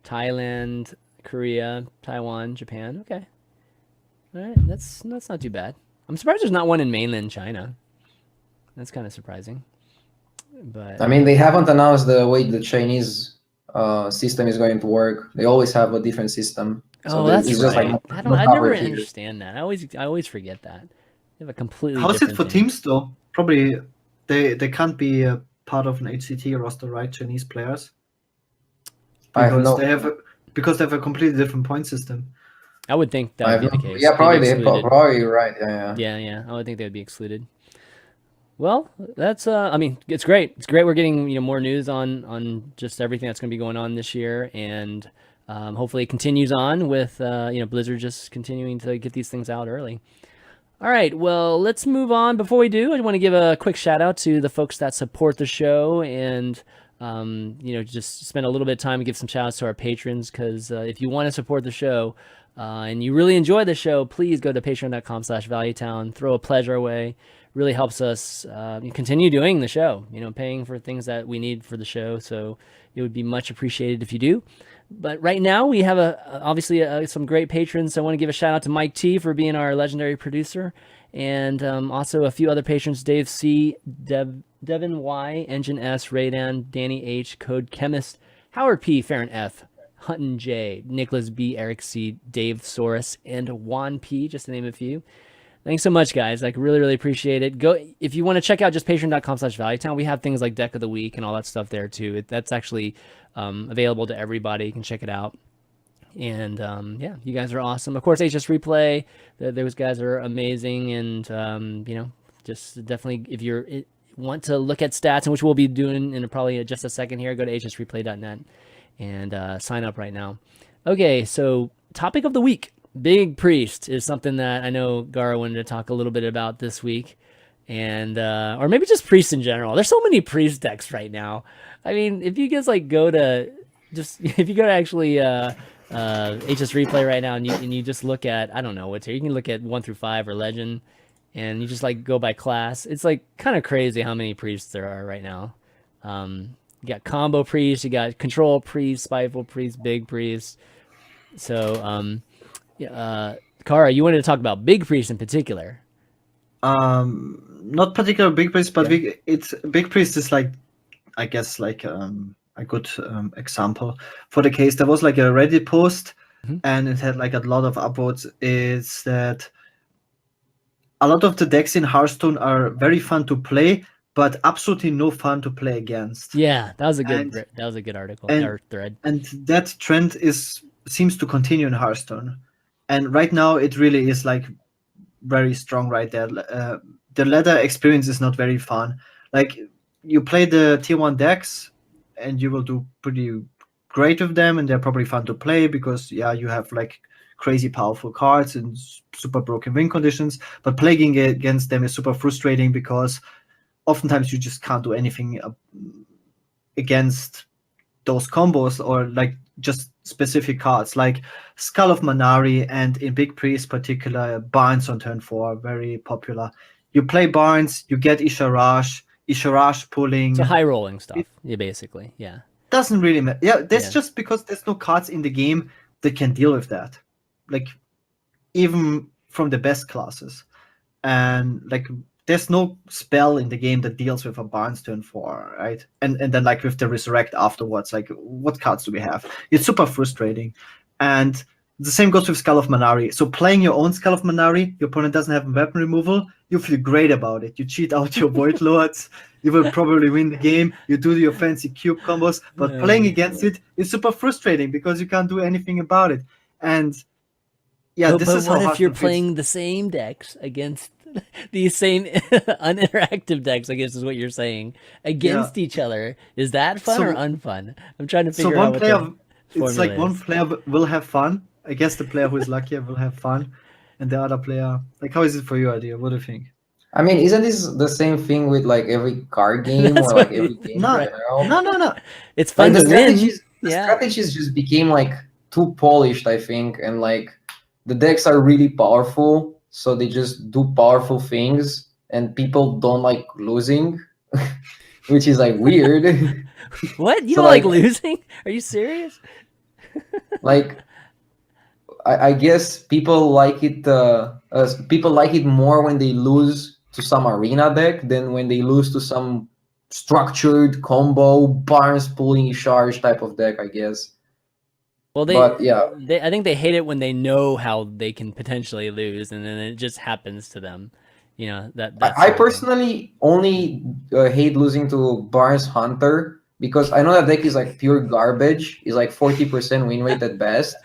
Thailand, Korea, Taiwan, Japan. Okay. All right, that's not too bad. I'm surprised there's not one in mainland China. That's kind of surprising. But I mean, they haven't announced the way the Chinese system is going to work. They always have a different system. oh, that's it's right. just like I not never covered here. understand that. I always forget that. They have a completely How's it different for thing. teams though? Probably they can't be a part of an HCT roster, right? Chinese players. I have Because no. they have a completely different point system. I would think that I would be have the no- case. Yeah, They'd be probably excluded. probably you're right. Yeah. Yeah. I would think they would be excluded. Well, that's I mean, it's great. It's great we're getting, more news on just everything that's going to be going on this year, and hopefully it continues on with Blizzard just continuing to get these things out early. All right, well, let's move on. Before we do, I want to give a quick shout out to the folks that support the show and just spend a little bit of time and give some shout outs to our patrons, because if you want to support the show and you really enjoy the show, please go to patreon.com/valuetown, throw a pledge our way. Really helps us continue doing the show, paying for things that we need for the show. So It would be much appreciated if you do. But right now we have obviously some great patrons. So I want to give a shout out to Mike T for being our legendary producer, and also a few other patrons: Dave C, Devin Y, Engine S, Raydan, Danny H, Code Chemist, Howard P, Farron F, Hutton J, Nicholas B, Eric C, Dave Soros, and Juan P, just to name a few. Thanks so much, guys. Like, really appreciate it. Go if you want to check out just patreon.com/ValueTown. We have things like Deck of the Week and all that stuff there too. That's actually available to everybody. You can check it out. And yeah, you guys are awesome. Of course, HS Replay. Those guys are amazing. And just definitely, if you want to look at stats, and which we'll be doing in probably just a second here, go to hsreplay.net and sign up right now. Okay, so topic of the week. Big Priest is something that I know Gaara wanted to talk a little bit about this week, and or maybe just Priest in general. There's so many Priest decks right now. I mean, if you guys go to actually HS Replay right now, and you just look at, I don't know what's here. You can look at 1 through 5 or Legend, and you just go by class. It's kind of crazy how many Priests there are right now. You got Combo Priest, you got Control Priest, Spiteful Priest, Big Priest. So Gaara, you wanted to talk about Big Priest in particular. Not particular Big Priest, but it's Big Priest is I guess a good example for the case. There was a Reddit post, and it had a lot of upvotes. Is that a lot of the decks in Hearthstone are very fun to play, but absolutely no fun to play against. Yeah, that was a good article or thread. And that trend seems to continue in Hearthstone. And right now, it really is very strong right there. The ladder experience is not very fun. You play the tier 1 decks, and you will do pretty great with them, and they're probably fun to play because you have crazy powerful cards and super broken win conditions. But playing against them is super frustrating because oftentimes you just can't do anything against those combos or just specific cards like Skull of Manari, and in Big Priest particular, Barnes on turn 4, very popular. You play Barnes, you get Isharash pulling. So high rolling stuff, basically. Yeah. Doesn't really matter. Yeah, that's just because there's no cards in the game that can deal with that. Even from the best classes. And there's no spell in the game that deals with a Barnes turn 4, right? And then with the Resurrect afterwards, what cards do we have? It's super frustrating. And the same goes with Skull of Manari. So playing your own Skull of Manari, your opponent doesn't have weapon removal, you feel great about it. You cheat out your Void Lords, you will probably win the game, you do your fancy cube combos, but playing against it is super frustrating because you can't do anything about it. And but what if you're playing the same decks against these same uninteractive decks, I guess is what you're saying, against each other? Is that fun or unfun? I'm trying to figure out one player will have fun. I guess the player who is luckier will have fun, and the other player, how is it for you, idea? What do you think? I mean, isn't this the same thing with every card game or every game? No. It's fun to win. The strategies just became too polished, I think, and the decks are really powerful, so they just do powerful things, and people don't like losing, which is weird. What? You don't like losing? Are you serious? I guess people like it. People like it more when they lose to some arena deck than when they lose to some structured combo Barnes pulling charge type of deck, I guess. Well, I think they hate it when they know how they can potentially lose, and then it just happens to them. I personally only hate losing to Barnes Hunter because I know that deck is pure garbage. It's 40% win rate at best.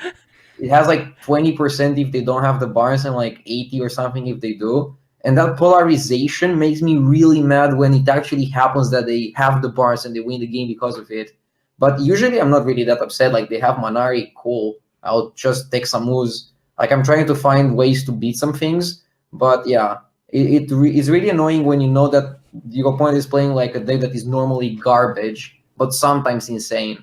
It has 20% if they don't have the Barnes and 80 or something if they do. And that polarization makes me really mad when it actually happens that they have the Barnes and they win the game because of it. But usually I'm not really that upset. They have Manari, cool. I'll just take some moves. I'm trying to find ways to beat some things. But yeah, it's really annoying when you know that your opponent is playing a deck that is normally garbage, but sometimes insane.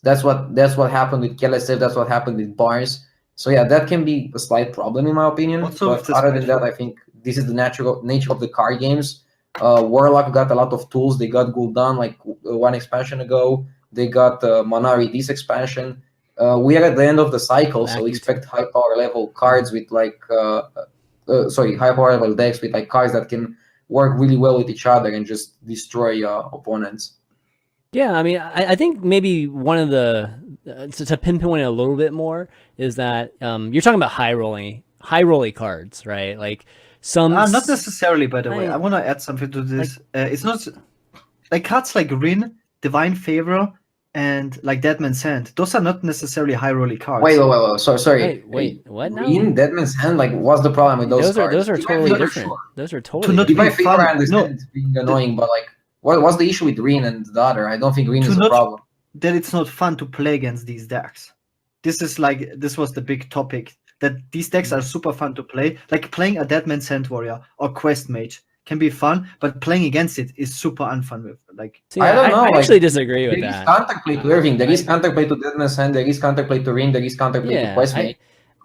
That's what happened with Kelesev. That's what happened with Barnes. So yeah, that can be a slight problem in my opinion. But other than that, I think this is the nature of the card games. Warlock got a lot of tools. They got Gul'dan one expansion ago. They got Monari this expansion. We are at the end of the cycle, so expect high power level cards with like high power level decks with like cards that can work really well with each other and just destroy opponents. Yeah, I mean, I think maybe one of the to pinpoint it a little bit more is that you're talking about high rolling cards, right? Like some not necessarily, by the way. I want to add something to this. It's not like cards like Rin, Divine Favor, and like Deadman's Hand. Those are not necessarily high rolling cards. Wait. Sorry. Wait, what? No. Rin, Deadman's Hand. Like, what's the problem with those cards? Those are totally different. Sure. Those are totally different. Divine Favor, I understand being annoying, but like, what's the issue with Rin and the other? I don't think Rin is a problem. That it's not fun to play against these decks. This was the big topic, that these decks are super fun to play. Like playing a Deadman's Hand Warrior or Quest Mage can be fun, but playing against it is super unfun. With like, see, I don't know. I actually disagree with that. There is counterplay to everything. There is counterplay to Deadman's Hand. There is counterplay to Rin. There is counterplay to Quest Mage.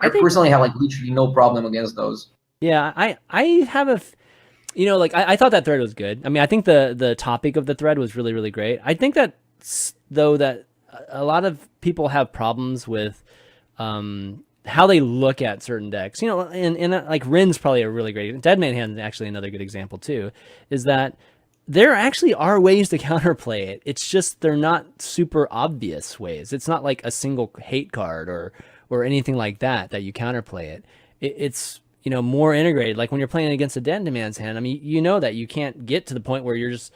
I personally have like literally no problem against those. Yeah, I have a. Like I thought that thread was good. I mean, I think the topic of the thread was really, really great. I think that though that a lot of people have problems with how they look at certain decks. And like Rin's probably a really great. Deadman Hand is actually another good example too. Is that there actually are ways to counterplay it. It's just they're not super obvious ways. It's not like a single hate card or anything like that you counterplay it. It's more integrated. Like when you're playing against a Dead Man's Hand, I mean, that you can't get to the point where you're just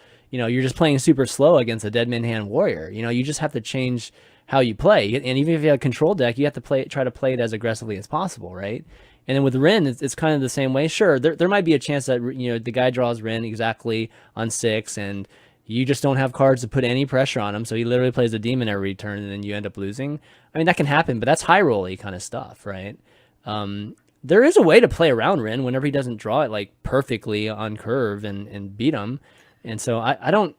playing super slow against a Dead Man Hand Warrior. You just have to change how you play. And even if you have a control deck, you have to try to play it as aggressively as possible, right? And then with Rin, it's kind of the same way. Sure, there might be a chance that the guy draws Rin exactly on 6, and you just don't have cards to put any pressure on him, so he literally plays a demon every turn, and then you end up losing. I mean, that can happen, but that's high roll-y kind of stuff, right? There is a way to play around Rin whenever he doesn't draw it like perfectly on curve and beat him. And so I don't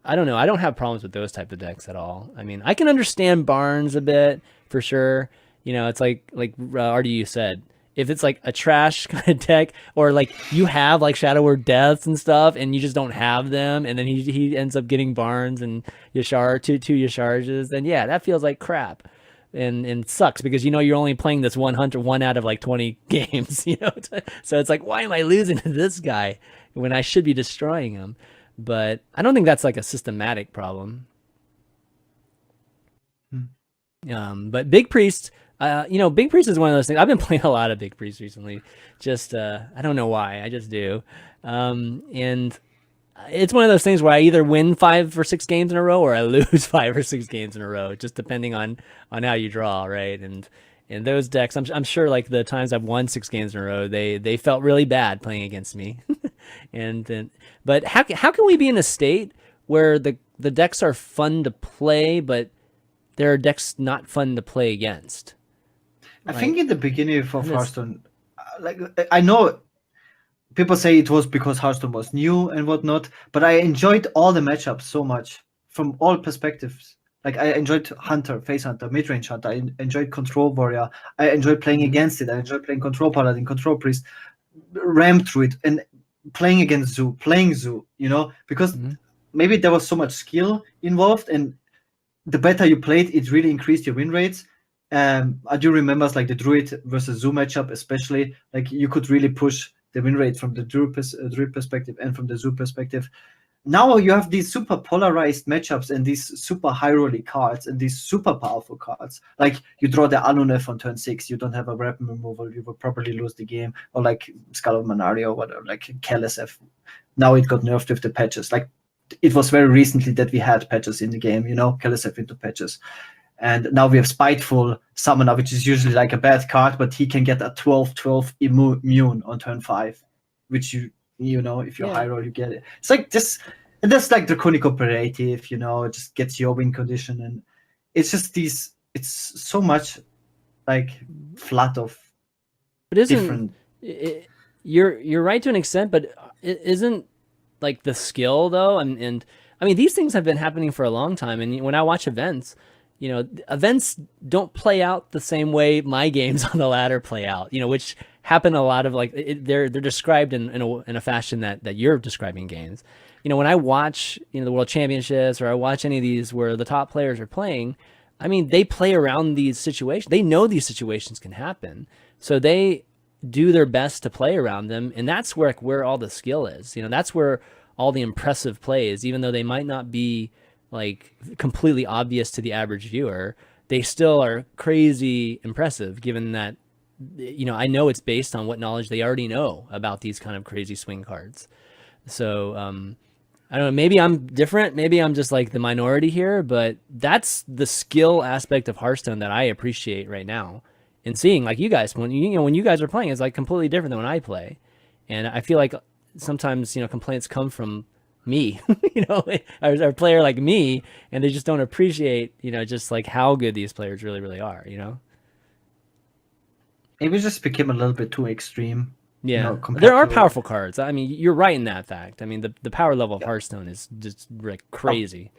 know. I don't have problems with those type of decks at all. I mean, I can understand Barnes a bit for sure. It's like RDU said, if it's like a trash kind of deck, or like you have like Shadow Word Deaths and stuff, and you just don't have them, and then he ends up getting Barnes and Yashar two Yasharges, then yeah, that feels like crap. And sucks because you're only playing this one hunter 1 out of like 20 games, so it's like, why am I losing to this guy when I should be destroying him? But I don't think that's like a systematic problem. But Big Priest, Big Priest is one of those things. I've been playing a lot of Big Priest recently. Just I don't know why, I just do. And it's one of those things where I either win 5 or 6 games in a row or I lose 5 or 6 games in a row, just depending on how you draw, right? And those decks, I'm sure like the times I've won 6 games in a row, they felt really bad playing against me. But how can we be in a state where the decks are fun to play, but there are decks not fun to play against? I think in the beginning of Hearthstone, like I know people say it was because Hearthstone was new and whatnot, but I enjoyed all the matchups so much from all perspectives. Like I enjoyed Hunter, Face Hunter, Midrange Hunter. I enjoyed Control Warrior. I enjoyed playing against it. I enjoyed playing Control Paladin, Control Priest, Ram Druid, and playing against Zoo, because maybe there was so much skill involved, and the better you played, it really increased your win rates. I do remember like the Druid versus Zoo matchup, especially. Like you could really push the win rate from the Druid perspective and from the Zoo perspective. Now you have these super polarized matchups and these super high rolling cards and these super powerful cards. Like you draw the Alunef on turn 6, you don't have a weapon removal, you will probably lose the game. Or like Skull of Manari or whatever, like Kelesef. Now it got nerfed with the patches. Like it was very recently that we had patches in the game, Kelesef into patches. And now we have Spiteful Summoner, which is usually like a bad card, but he can get a 12/12 immune on turn 5, which if you're high roll, you get it. It's like this, and that's like Draconic Operative, it just gets your win condition, and it's just it's so much like flat of different. You're right to an extent, but it isn't like the skill though, and I mean these things have been happening for a long time, and when I watch events. Events don't play out the same way my games on the ladder play out, which happen a lot of like they're described in a fashion that you're describing games. when I watch, the World Championships, or I watch any of these where the top players are playing, I mean, they play around these situations. They know these situations can happen. So they do their best to play around them. And that's where all the skill is. That's where all the impressive plays, even though they might not be like completely obvious to the average viewer, they still are crazy impressive, given that, I know it's based on what knowledge they already know about these kind of crazy swing cards. So, I don't know, maybe I'm different. Maybe I'm just like the minority here, but that's the skill aspect of Hearthstone that I appreciate right now. And seeing like you guys, when you guys are playing, it's like completely different than when I play. And I feel like sometimes, complaints come from me, or a player like me, and they just don't appreciate, just like how good these players really, really are, Maybe just became a little bit too extreme. Yeah, there are powerful cards. I mean, you're right in that fact. I mean, the power level of Hearthstone is just like crazy.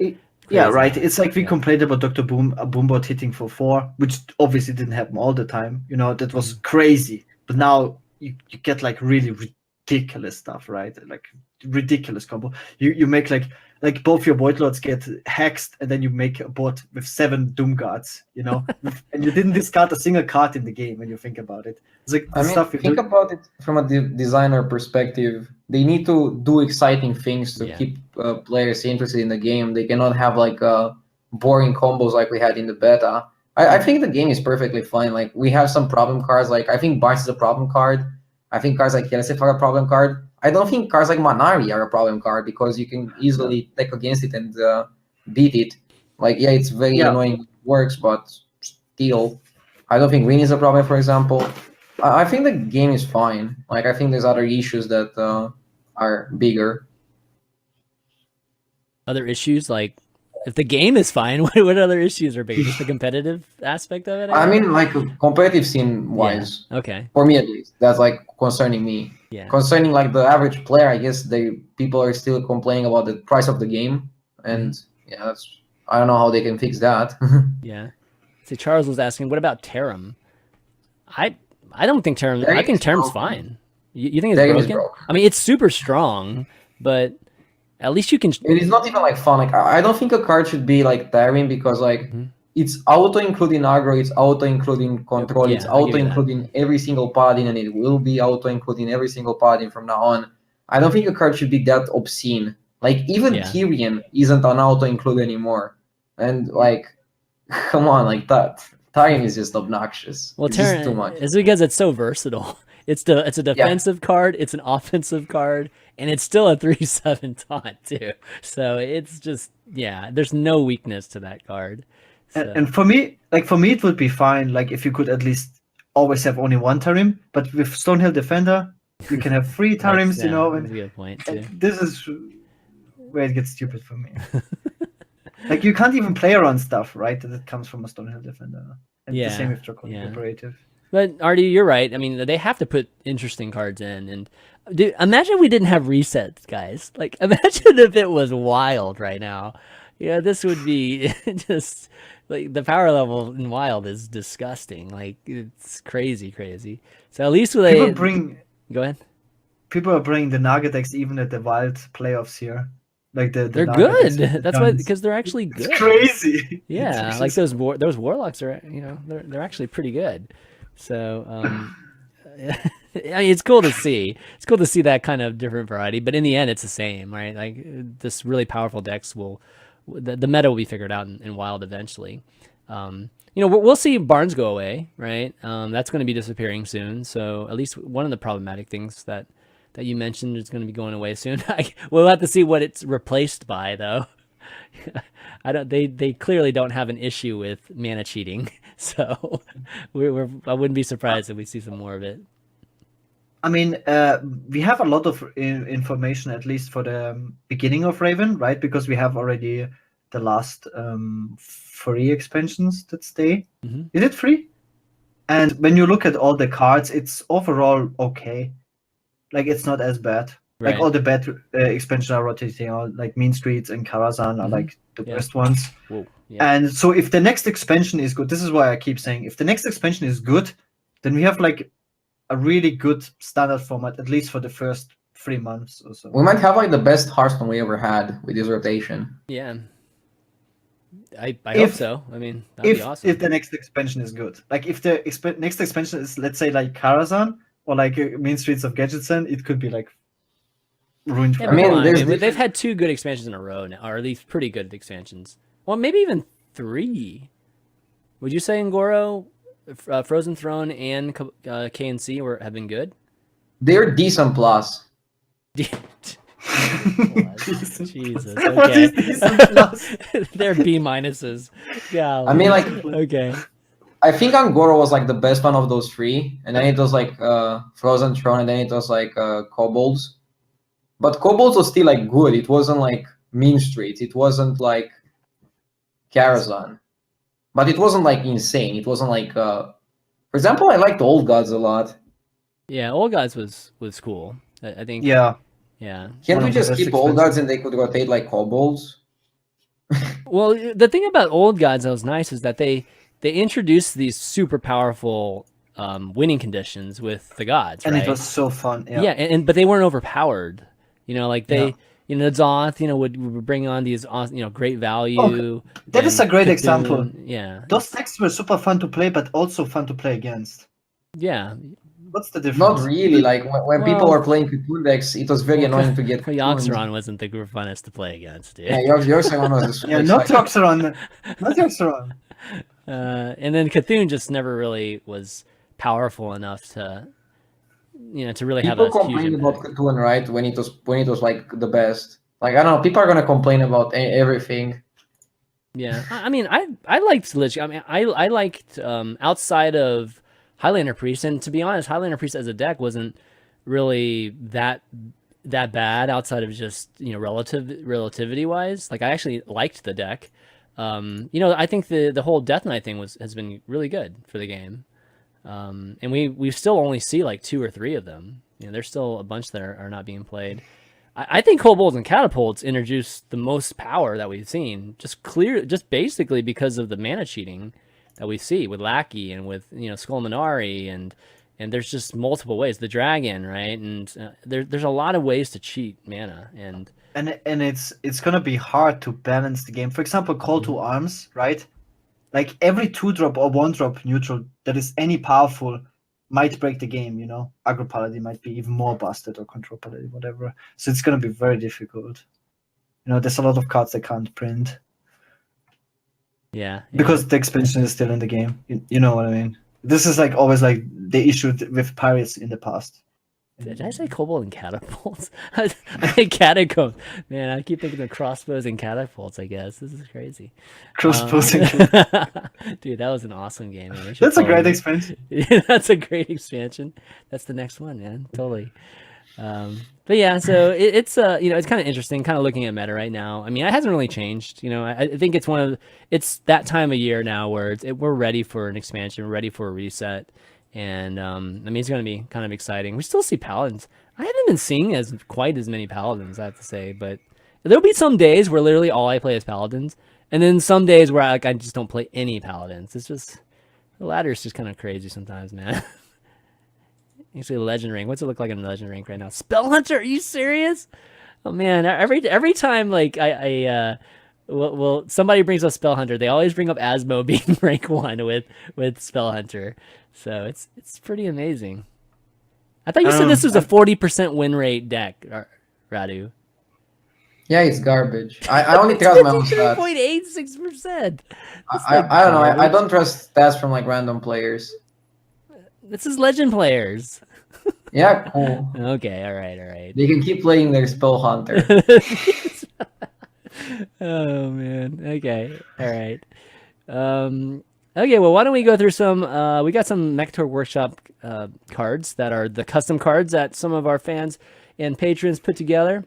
Yeah, right. It's like we complained about Dr. Boombot hitting for 4, which obviously didn't happen all the time. That was crazy. But now you get like really ridiculous stuff, right? Like ridiculous combo. You make like both your Void Lords get hexed, and then you make a board with 7 Doom Guards, and you didn't discard a single card in the game when you think about it. It's like think about it from a designer perspective. They need to do exciting things to keep players interested in the game. They cannot have like boring combos like we had in the beta. I think the game is perfectly fine. Like we have some problem cards. Like I think Bites is a problem card. I think cards like Yelsef are a problem card. I don't think cards like Manari are a problem card because you can easily deck against it and beat it. Like it's very annoying. It works, but still, I don't think Rin is a problem. For example, I think the game is fine. Like I think there's other issues that are bigger. Other issues, like if the game is fine, what other issues are bigger? Just the competitive aspect of it? I mean, like competitive scene wise. Yeah. Okay. For me at least, that's like concerning me. Yeah. Concerning like the average player, I guess people are still complaining about the price of the game, and I don't know how they can fix that. Yeah. See, Charles was asking, what about Tarim? I don't think Tarim. I think Tarim's fine. You think it's broken? I mean, it's super strong, but at least you can. It is not even like fun. Like I don't think a card should be like Tarim because like it's auto including aggro, it's auto including control, it's auto including every single paladin, and it will be auto including every single paladin from now on. I don't think a card should be that obscene. Like even Tyrion isn't an auto include anymore, and like, come on, like that. Tarim is just obnoxious. Well, it's just too much. It's because it's so versatile. It's a defensive card, it's an offensive card, and it's still a 3/7 taunt too. So it's just there's no weakness to that card. So. And for me, it would be fine. Like if you could at least always have only one Tarim, but with Stonehill Defender, you can have 3 Tarims. That's a good point too. This is where it gets stupid for me. Like you can't even play around stuff, right? That comes from a Stonehill Defender. And the same with Draconic Imperative. But RDU, you're right. I mean, they have to put interesting cards in, and dude, imagine we didn't have resets, guys. Like, imagine if it was wild right now. Yeah, this would be just like the power level in wild is disgusting. Like, it's crazy. So at least with go ahead. People are bringing the Naga decks even at the wild playoffs here. Like they're good. That's why, because they're actually good. It's crazy. Yeah, it's like those warlocks are, they're actually pretty good. So, I mean, it's cool to see. It's cool to see that kind of different variety. But in the end, it's the same, right? Like this really powerful decks the meta will be figured out in wild eventually. We'll see Barnes go away, right? That's going to be disappearing soon. So at least one of the problematic things that you mentioned is going to be going away soon. We'll have to see what it's replaced by, though. They clearly don't have an issue with mana cheating, so I wouldn't be surprised if we see some more of it. I mean, we have a lot of information, at least for the beginning of Raven, right? Because we have already the last 3 expansions that stay. Mm-hmm. Is it 3? And when you look at all the cards, it's overall okay. Like, it's not as bad. Right. Like, all the bad expansions are rotating out. Like, Mean Streets and Karazhan are, like, the best ones. Whoa. Yeah. And so if the next expansion is good, this is why I keep saying, if the next expansion is good, then we have, like, a really good standard format, at least for the first 3 months or so. We might have like the best Hearthstone we ever had with this rotation. Yeah. I hope so. I mean, that'd be awesome. If the next expansion is good, like if the next expansion is, let's say, like Karazhan or like Main Streets of Gadgetzan, it could be like ruined. Yeah, forever. but come on, there's they've different- had 2 good expansions in a row now, or at least pretty good expansions. Well, maybe even 3. Would you say Ngoro, Frozen Throne, and KNC have been good? They're decent plus. Jesus. What is Okay. decent plus? They're B minuses. Yeah. I mean, like, Okay. I think Angora was like the best one of those 3, and then it was like Frozen Throne, and then it was like Kobolds. But Kobolds was still like good. It wasn't like Mean Street. It wasn't like Karazhan. But it wasn't like insane. It wasn't like for example, I liked Old Gods a lot. Yeah, Old Gods was cool. I think. Yeah. Yeah. Can't One we of the just best keep Old expansions. Gods and they could rotate like Kobolds? Well, the thing about Old Gods that was nice is that they introduced these super powerful winning conditions with the gods, And right? it was so fun. Yeah. Yeah, but they weren't overpowered. You know, like they, Yeah. you know, Zoth, you know, would bring on these, you know, great value. that is and a great Cthulhu, example. Yeah. Those decks were super fun to play, but also fun to play against. Yeah. What's the difference? Not really. Like when people Well- were playing Cocoon decks, it was very annoying to get Well, Cocoons. Yoxeron wasn't the funnest to play against, dude. Yeah, Yoxeron was the Yeah, not Yoxeron. Not Yoxeron. And then Cthulhu just never really was powerful enough to, you know, to really have People a huge complained about impact. Cocoon, right? When it was like the best. Like I don't know, people are gonna complain about everything. Yeah, I mean, I liked Lich. I mean, I liked outside of Highlander Priest, and to be honest, Highlander Priest as a deck wasn't really that bad outside of just, you know, relativity wise. Like I actually liked the deck. You know, I think the whole Death Knight thing has been really good for the game. And we still only see like 2 or 3 of them. You know, there's still a bunch that are not being played. I think Kobolds and Catapults introduced the most power that we've seen, just basically because of the mana cheating that we see with Lackey and with, you know, Skullmanari, and there's just multiple ways. The dragon, right? And there's a lot of ways to cheat mana, and it's gonna be hard to balance the game. For example, Call to Arms, right? Like every 2-drop or 1-drop neutral that is any powerful might break the game, you know. Aggro Paladin might be even more busted, or Control Paladin, whatever. So it's gonna be very difficult. You know, there's a lot of cards they can't print yeah. because the expansion is still in the game. You know what I mean? This is like always like the issue with pirates in the past. Did I say Kobold and Catapults? I think Catacombs. Man, I keep thinking of crossbows and catapults, I guess. This is crazy. Crossposing. Dude, that was an awesome game. Man. That's a great expansion. Yeah, that's a great expansion. That's the next one, man. Totally. But yeah, so it's you know, it's kind of interesting, kind of looking at meta right now. I mean, it hasn't really changed. You know, I think it's that time of year now where we're ready for an expansion, we're ready for a reset. And I mean, it's going to be kind of exciting. We still see paladins. I haven't been seeing quite as many paladins, I have to say, but there'll be some days where literally all I play is paladins, and then some days where I just don't play any paladins. It's just, the ladder is just kind of crazy sometimes, man. You see Legend Rank. What's it look like in Legend Rank right now? Spell Hunter? Are you serious? Oh man, every time like well, somebody brings up Spell Hunter, they always bring up Asmo being rank 1 with Spell Hunter. So it's pretty amazing. I thought you said this was a 40% win rate deck, Radu. Yeah, it's garbage. I only trust my own stats. 53.86%. I don't know. I don't trust stats from like random players. This is Legend players. Yeah, cool. Okay, all right. They can keep playing their Spell Hunter. Oh man. Okay. All right. Okay. Well, why don't we go through some? We got some Mekkatorque Workshop cards that are the custom cards that some of our fans and patrons put together,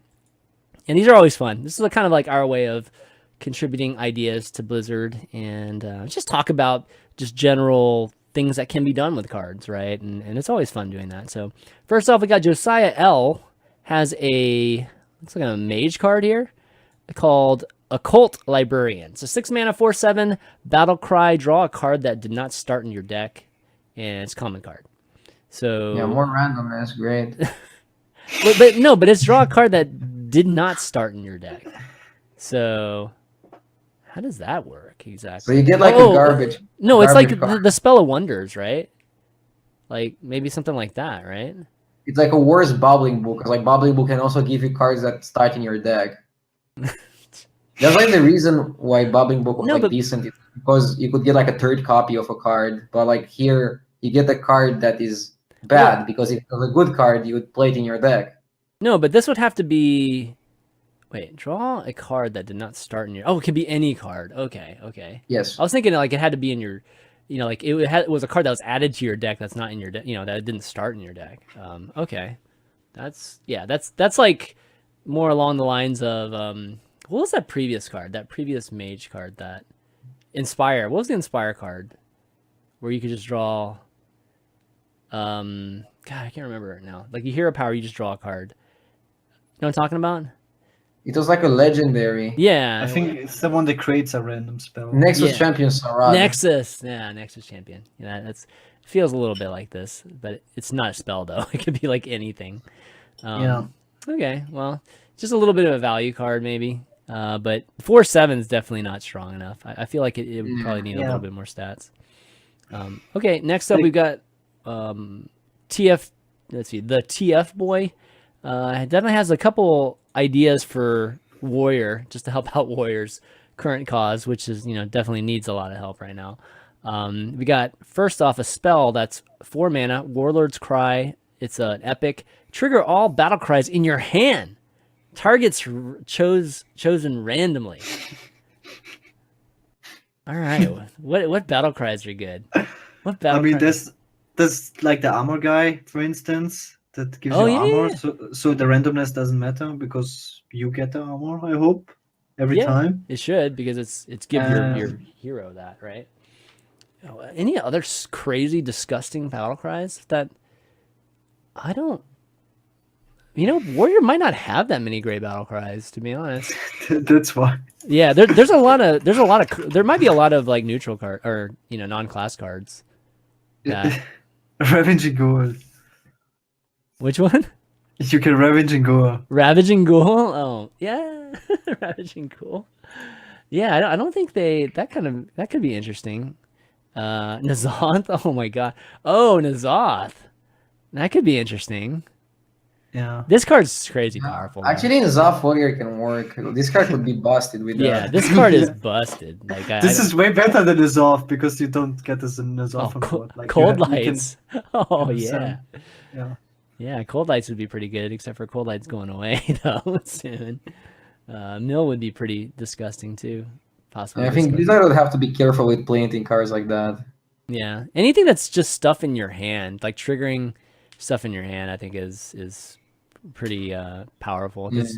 and these are always fun. This is kind of like our way of contributing ideas to Blizzard and just talk about just general things that can be done with cards, right? And it's always fun doing that. So first off, we got Josiah L. has looks like a mage card here called Occult Librarian. It's a 6 mana 4/7 battle cry. Draw a card that did not start in your deck, and it's a common card. So Yeah, more random. That's great. but it's draw a card that did not start in your deck. So how does that work exactly? So you get like a garbage. No, it's like card. the Spell of Wonders, right? Like maybe something like that, right? It's like a worse Bubbling Book. Like Bubbling Book can also give you cards that start in your deck. That's like the reason why Bubbling Book was decent, because you could get like a third copy of a card, but like here you get a card that is bad because if it was a good card, you would play it in your deck. No, but this would have to be. Wait, draw a card that did not start in your. Oh, it can be any card. Okay. Yes. I was thinking like it had to be in your. Like it was a card that was added to your deck that's not in your deck. That it didn't start in your deck. Okay, that's like more along the lines of what was that previous card? That previous mage card that Inspire. What was the Inspire card? Where you could just draw. God, I can't remember it now. Like you hear a power, you just draw a card. You know what I'm talking about? It was like a legendary. Yeah. I think it's the one that creates a random spell. Nexus Champion Sarad. Nexus. Yeah, Nexus Champion. Yeah, that's feels a little bit like this, but it's not a spell though. It could be like anything. Yeah. Okay, well, just a little bit of a value card maybe. But 4/7 is definitely not strong enough. I feel like it would probably need a little bit more stats. Okay, next up we've got TF. Let's see, the TF boy. Definitely has a couple ideas for Warrior, just to help out Warrior's current cause, which is definitely needs a lot of help right now. We got first off a spell that's 4 mana, Warlord's Cry. It's an epic. Trigger all battle cries in your hand. Targets chosen randomly. All right, what battle cries are good? What battle? I mean, there's like the armor guy, for instance, that gives you armor. So the randomness doesn't matter because you get the armor. I hope every time. It should, because it's give your hero that, right? Any other crazy, disgusting battle cries that I don't. Warrior might not have that many great battle cries, to be honest. That's why. Yeah, there might be a lot of like neutral card or non-class cards. That... Ravaging Ghoul. Which one? You can Ravaging Ghoul. Ravaging Ghoul? Oh, yeah. Ravaging Ghoul. Yeah, I don't think that could be interesting. N'Zoth? Oh my god. Oh, N'Zoth. That could be interesting. Yeah. This card's crazy powerful. Actually, N'Zoth Warrior can work. This card would be busted with that. Yeah, this card is busted. Like this is way better than N'Zoth because you don't get this in N'Zoth on board. Like Cold Lights. Oh yeah. Yeah, Cold Lights would be pretty good, except for Cold Lights going away though soon. Mill would be pretty disgusting too. Possibly. I think Blizzard would have to be careful with planting cards like that. Yeah, anything that's just stuff in your hand, like triggering stuff in your hand, I think is pretty powerful, because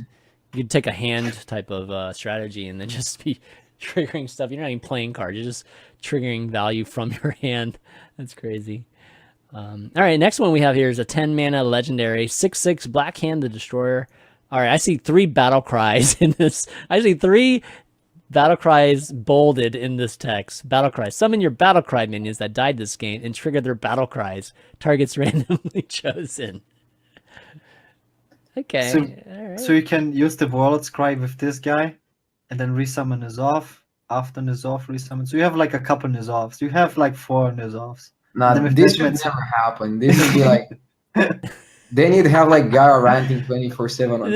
you could take a hand type of strategy and then just be triggering stuff. You're not even playing cards, you're just triggering value from your hand. That's crazy. All right, next one we have here is a 10 mana legendary 6/6 Black Hand the Destroyer. All right, I see 3 battle cries in this. I see 3 battle cries bolded in this text. Battle cries. Summon your battle cry minions that died this game and trigger their battle cries. Targets randomly chosen. Okay. All right. So you can use the Warlord's Cry with this guy, and then resummon N'Zoth. After N'Zoth resummon. So you have like a couple N'Zoths. You have like 4 N'Zoths. Nah, this would never happen. This would be like they need to have like Gaara ranting 24/7 on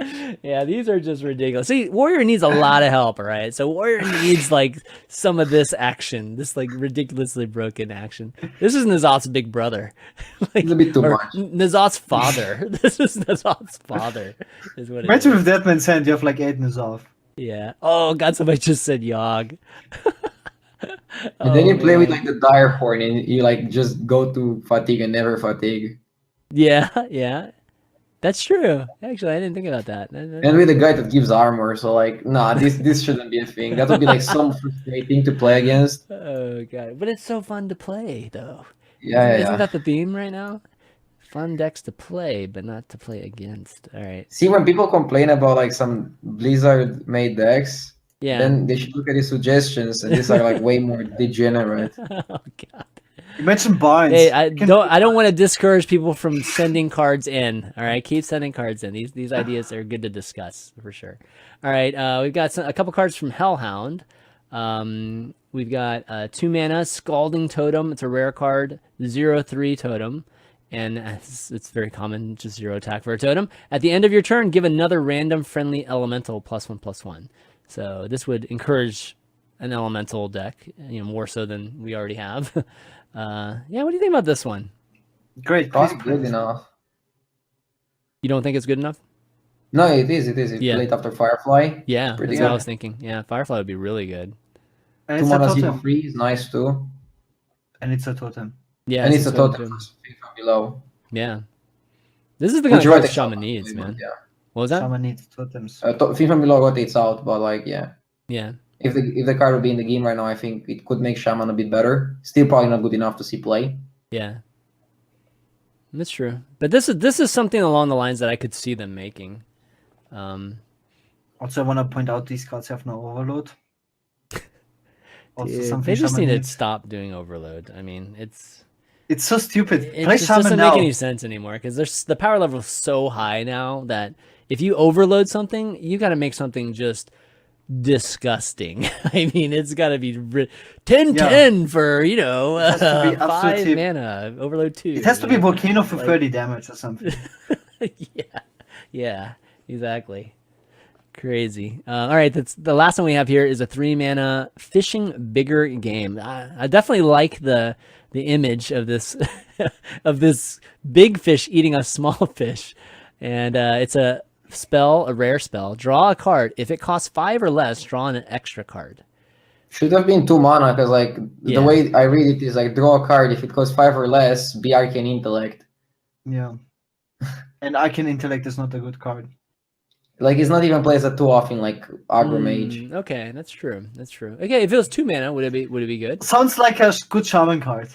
Twitter. Yeah, these are just ridiculous. See, Warrior needs a lot of help, all right? So Warrior needs like some of this action, this like ridiculously broken action. This is N'Zoth's big brother. Like, it's a bit too much. N'Zoth's father. This is N'Zoth's father. Is what it Imagine is. with Deadman's Hand, you have like 8 N'Zoth. Yeah. Oh god, somebody just said Yogg. And then you play with like the Dire Horn and you like just go to fatigue and never fatigue. Yeah. That's true. Actually, I didn't think about that. And with a guy that gives armor, so like, nah, this shouldn't be a thing. That would be like so frustrating to play against. Oh god, but it's so fun to play though. Yeah. Isn't that the theme right now? Fun decks to play, but not to play against. All right. See, when people complain about like some Blizzard-made decks, Yeah. then they should look at the suggestions, and these are like way more degenerate. Oh god. You mentioned binds. Hey, I don't want to discourage people from sending cards in. All right, keep sending cards in. These ideas are good to discuss for sure. All right, we've got a couple cards from Hellhound. We've got 2 mana Scalding Totem. It's a rare card, 0/3 totem, and it's very common, just 0 attack for a totem. At the end of your turn, give another random friendly elemental +1/+1. So this would encourage an elemental deck, more so than we already have. Yeah, what do you think about this one? Great. Probably good enough. You don't think it's good enough? No, it is. It is. It Yeah. played after Firefly. Yeah, Pretty that's what I good. was thinking. Yeah, Firefly would be really good. And 2 it's a mana totem. 0/3 is nice too. And it's a totem. Yeah, And it's a totem too. for something from below. Yeah, this is the kind of Which card right Shaman needs, man. Yeah. What was that? Shaman needs totems. Thing from below rotates out, but like yeah. Yeah, If the card would be in the game right now, I think it could make Shaman a bit better. Still probably not good enough to see play. yeah, that's true. But this is something along the lines that I could see them making. Also, I want to point out these cards have no overload. Also, Dude, something they just Shaman need to needs. stop doing overload. I mean, it's so stupid. it Play just Shaman doesn't now. make any sense anymore because there's the power level is so high now that if you overload something, you got to make something just disgusting. I mean, it's got to be 10/10 for has to be 5 absolutely- mana overload 2. It has to be Volcano for Like- 30 damage or something. yeah, exactly. Crazy. All right, that's the last one we have here is a 3 mana Fishing Bigger Game. I definitely like the image of this of this big fish eating a small fish, and it's a rare spell. Draw a card. If it costs 5 or less, draw an extra card. Should have been 2 mana because like Yeah. the way I read it is like draw a card if it costs 5 or less, be Arcane Intellect. Yeah. And Arcane Intellect is not a good card. Like it's not even plays that too often like Aggro Mage. Okay, that's true. That's true. Okay, if it was 2 mana, would it be good? Sounds like a good Shaman card.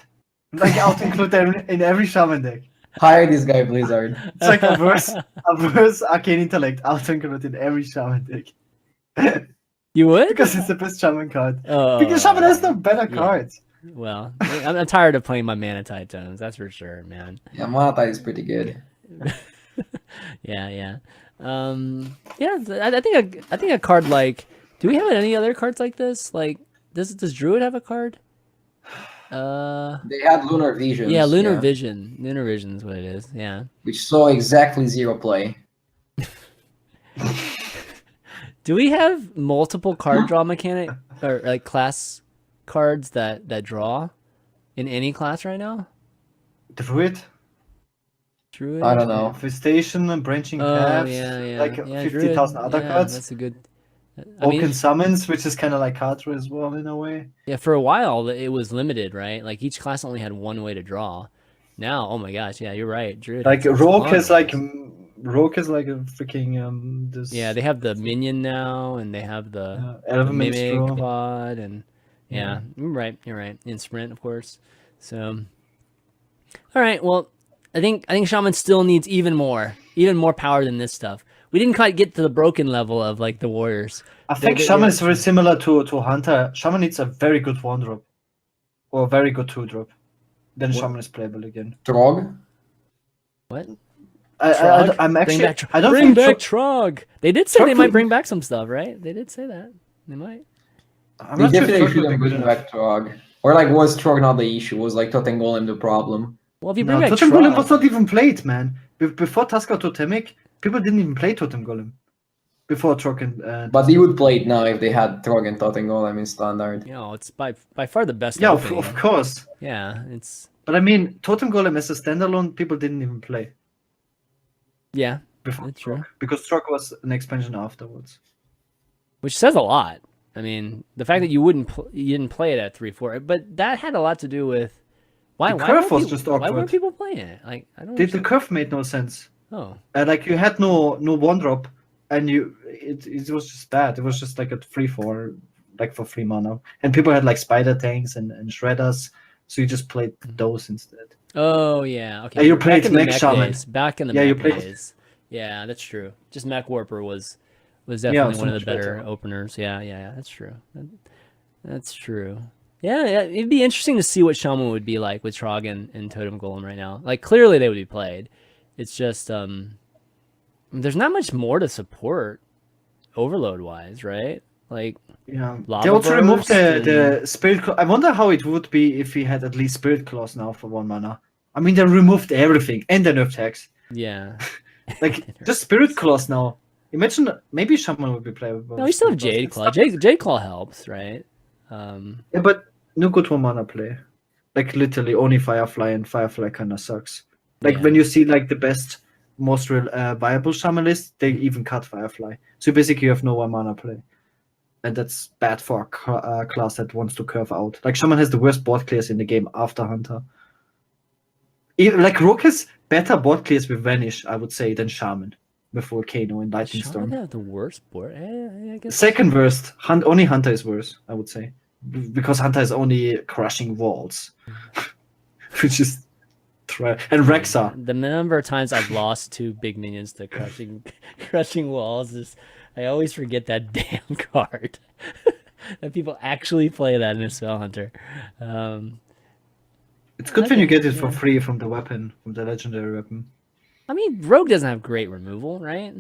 Like I'll include them in every Shaman deck. Hire this guy, Blizzard. It's like a verse Arcane Intellect. I'll include in every Shaman deck. You would? Because it's the best Shaman card. Oh, Because Shaman has no better yeah. cards. Well, I'm tired of playing my mana tide tones. That's for sure, man. Yeah, Mana Tide is pretty good. Yeah. I think a card like. Do we have any other cards like this? Like, does Druid have a card? They had Lunar Visions. Yeah, Lunar Vision. Lunar Vision is what it is. Yeah. which saw exactly 0 play. Do we have multiple card draw mechanic or like class cards that draw in any class right now? Druid, Druid. I don't know. Infestation, Branching Oh Paths, yeah. like yeah, 50,000 Druid. other Yeah, cards. That's a good. Oaken Summons, which is kind of like Cardra as well in a way. Yeah, for a while it was limited, right? Like each class only had one way to draw. Now, oh my gosh, yeah, you're right. Druid Like has a Rogue ton is of like those. a freaking this. Yeah, they have the minion now, and they have the Elven mimic Minstrel. pod, and yeah, you're right. In sprint, of course. So, all right, well, I think Shaman still needs even more power than this stuff. We didn't quite get to the broken level of like the Warriors. I think Shaman is very similar to Hunter. Shaman needs a very good 1-drop or a very good 2-drop. Then Shaman is playable again. Trog? What? I'm actually. I don't bring think back Trog. They did say Trog they might would- bring back some stuff, right? They did say that they might. I'm They not sure definitely Trog would be shouldn't good bring enough. back Trog. Or like was Trog not the issue? Was like Totem Golem the problem? Well, if you No, bring back Totem Golem was Trog, not even played, man. Before Tusker Totemic, people didn't even play Totem Golem. Before Trog and. But they would play it now if they had Trog and Totem Golem in standard. it's by far the best. Yeah, opening. of course. Yeah, it's But I mean, Totem Golem as a standalone, people didn't even play yeah, before That's Trog. true. Because Trog was an expansion afterwards. which says a lot. I mean, the fact that you didn't play it at 3-4, but that had a lot to do with why The why curve weren't was people- just Why awkward. weren't people playing it? Like I don't. The understand. curve made no sense. Oh, Like you had no 1-drop, and it was just bad. It was just like a 3-4, like for 3 mana, and people had like spider tanks and shredders, so you just played those instead. oh yeah. Okay. And you back played in the Mech mech Shaman. days. Back in the Yeah, you mech played- days. Yeah, that's true. Just Mech Warper was definitely so one of the much better better. openers. Yeah. That's true. That's true. Yeah, it'd be interesting to see what Shaman would be like with Trog and Totem Golem right now. Like, clearly they would be played. It's just, there's not much more to support overload-wise, right? Like, Yeah. Lava They also removed Burst the Spirit Claw. I wonder how it would be if we had at least Spirit Claws now for 1 mana. I mean, they removed everything and the nerf tags. yeah. Like, just Spirit Claws now. Imagine maybe Shaman would be playable. No, we still have Spirit Jade Claws. Claw. Jade Claw helps, right? Yeah, but no good 1 mana play. Like, literally only Firefly, and Firefly kind of sucks. Like, Yeah. when you see, like, the best, most viable Shaman list, they even cut Firefly. So basically, you have no 1 mana play. And that's bad for a class that wants to curve out. Like, Shaman has the worst board clears in the game after Hunter. Like, Rogue has better board clears with Vanish, I would say, than Shaman with Volcano and Lightning Shaman Storm. have the worst board. I guess. Second worst. Only Hunter is worse, I would say. Because Hunter is only crushing walls. Which is... And Rexa. The number of times I've lost 2 big minions to crushing walls is... I always forget that damn card. That people actually play that in a Spell Hunter. It's good when you get it for free from the weapon, from the legendary weapon. I mean, Rogue doesn't have great removal, right?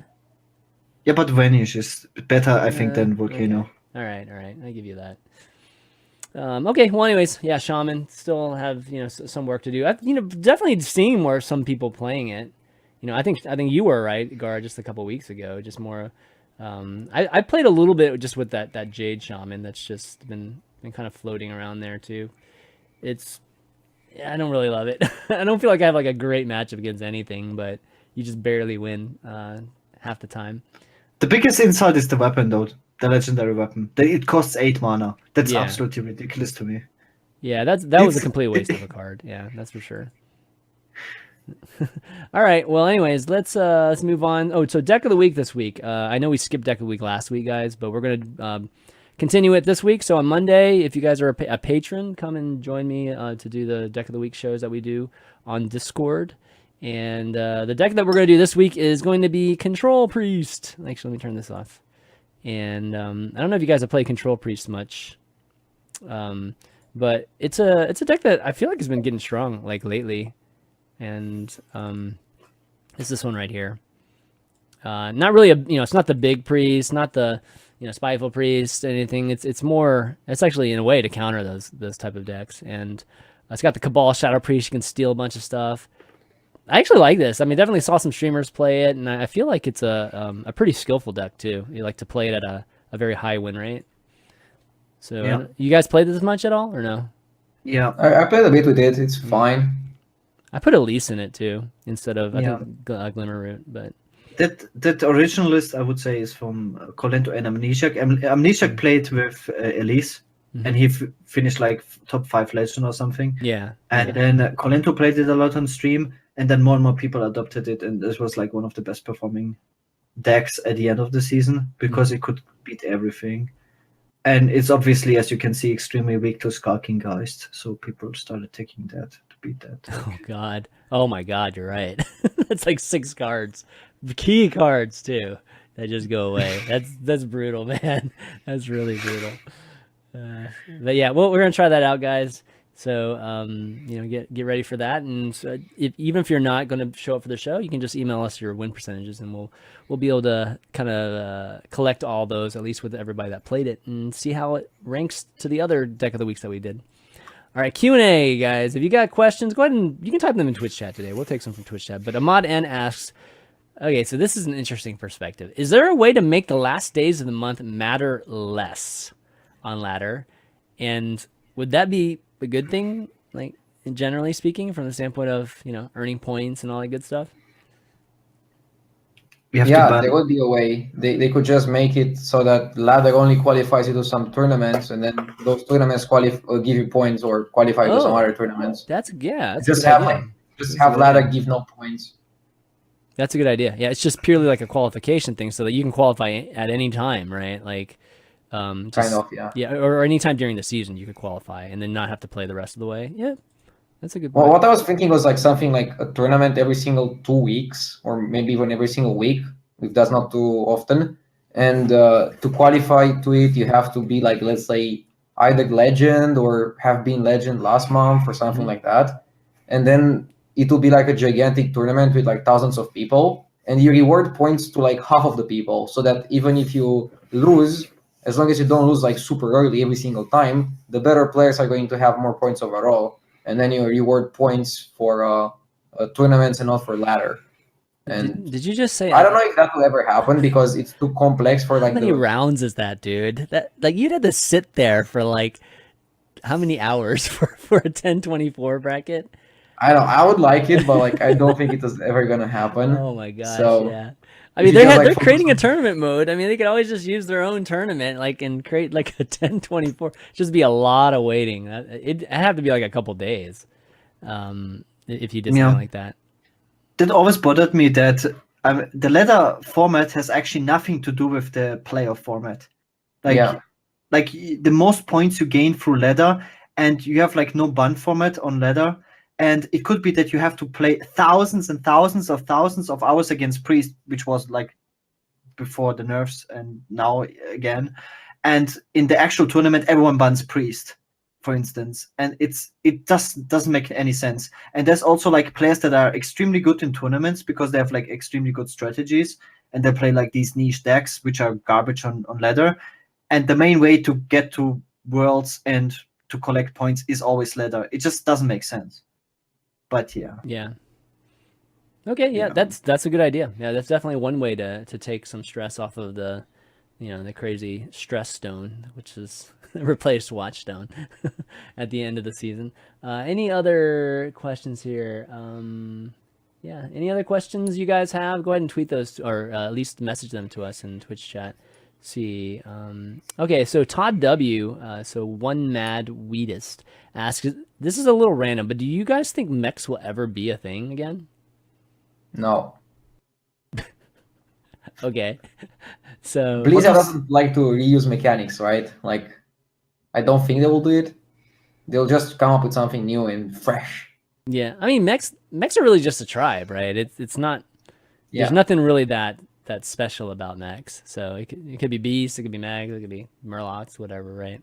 Yeah, but Vanish is better, I think, than Volcano. Okay. All right. I give you that. Okay. Well, anyways, yeah, Shaman still have some work to do. Definitely seeing more some people playing it. I think you were right, Gaara, just a couple weeks ago. Just more. I played a little bit just with that Jade Shaman that's just been kind of floating around there too. I don't really love it. I don't feel like I have like a great matchup against anything, but you just barely win half the time. The biggest insult is the weapon, though. The legendary weapon. It costs 8 mana. That's absolutely ridiculous to me. Yeah, that was a complete waste of a card. Yeah, that's for sure. All right. Well, anyways, let's move on. Oh, so deck of the week this week. I know we skipped deck of the week last week, guys, but we're gonna continue it this week. So on Monday, if you guys are a patron, come and join me to do the deck of the week shows that we do on Discord. And the deck that we're going to do this week is going to be Control Priest. Actually, let me turn this off. And I don't know if you guys have played Control Priest much, but it's a deck that I feel like has been getting strong like lately. And it's this one right here. Not really it's not the big priest, not the spiteful priest, anything. It's more. It's actually in a way to counter those type of decks. And it's got the Cabal Shadow Priest. You can steal a bunch of stuff. I actually like this. I mean, definitely saw some streamers play it, and I feel like it's a pretty skillful deck too. You like to play it at a very high win rate. So, you guys played this much at all, or no? Yeah, I played a bit with it. It's fine. I put Elise in it too instead of I think Glimmer Root, but that original list I would say is from Colento and Amnesiac. Amnesiac played with Elise, and he finished like top 5 legend or something. Yeah, and then Colento played it a lot on stream, and then more and more people adopted it, and this was like one of the best performing decks at the end of the season because it could beat everything. And it's obviously, as you can see, extremely weak to Skulking Geist, so people started taking that to beat that. Oh god! Oh my god! You're right. That's like 6 cards, key cards too, that just go away. That's brutal, man. That's really brutal. But yeah, well, we're gonna try that out, guys. So get ready for that. And so even if you're not going to show up for the show, you can just email us your win percentages, and we'll be able to kind of collect all those, at least with everybody that played it, and see how it ranks to the other deck of the weeks that we did. All right, Q&A, guys. If you got questions, go ahead and you can type them in Twitch chat today. We'll take some from Twitch chat. But Ahmad N asks, okay, so this is an interesting perspective. Is there a way to make the last days of the month matter less on ladder? And would that be a good thing, like generally speaking, from the standpoint of earning points and all that good stuff? There would be a way. They could just make it so that ladder only qualifies you to some tournaments, and then those tournaments give you points or qualify to some other tournaments. That's just have ladder give no points. That's a good idea. Yeah, it's just purely like a qualification thing, so that you can qualify at any time, right? Like, kind of, yeah. Yeah, or anytime during the season you could qualify and then not have to play the rest of the way. Yeah, that's a good point. Well, what I was thinking was like something like a tournament every single 2 weeks, or maybe even every single week, if that's not too often. And to qualify to it, you have to be like, let's say, either legend or have been legend last month or something like that. And then it will be like a gigantic tournament with like thousands of people, and you reward points to like half of the people, so that even if you lose, as long as you don't lose like super early every single time, the better players are going to have more points overall, and then you reward points for tournaments and not for ladder. And Did you just say? I don't know if that will ever happen because it's too complex for like how many rounds is that, dude? That like you'd have to sit there for like how many hours for a 10-24 bracket? I don't. I would like it, but like I don't think it is ever gonna happen. Oh my gosh, So yeah. I if mean, you just, like, they're focus creating a on- tournament mode. I mean, they could always just use their own tournament, like, and create like a 10-24. Just be a lot of waiting. It'd have to be like a couple days, if you did something like that. That always bothered me that the ladder format has actually nothing to do with the playoff format. Like, Yeah. like the most points you gain through ladder, and you have like no bun format on ladder, and it could be that you have to play thousands and thousands of hours against priest, which was like before the nerfs and now again. And in the actual tournament, everyone bans priest, for instance, and it doesn't make any sense. And there's also like players that are extremely good in tournaments because they have like extremely good strategies, and they play like these niche decks which are garbage on ladder. And the main way to get to worlds and to collect points is always ladder. It just doesn't make sense. But yeah. Yeah. Okay, yeah, that's a good idea. Yeah, that's definitely one way to take some stress off of the, the crazy stress stone, which is replaced Watchstone at the end of the season. Any other questions here? Yeah, any other questions you guys have? Go ahead and tweet those, or at least message them to us in Twitch chat. See, okay, so Todd W, so One Mad Weedist asks, this is a little random, but do you guys think mechs will ever be a thing again? No. Okay. So Blizzard doesn't like to reuse mechanics, right? Like, I don't think they will do it. They'll just come up with something new and fresh. yeah, I mean mechs are really just a tribe, right? It's not. Yeah. There's nothing really that special about mechs. So it could be beasts, it could be mags, it could be murlocs, whatever, right?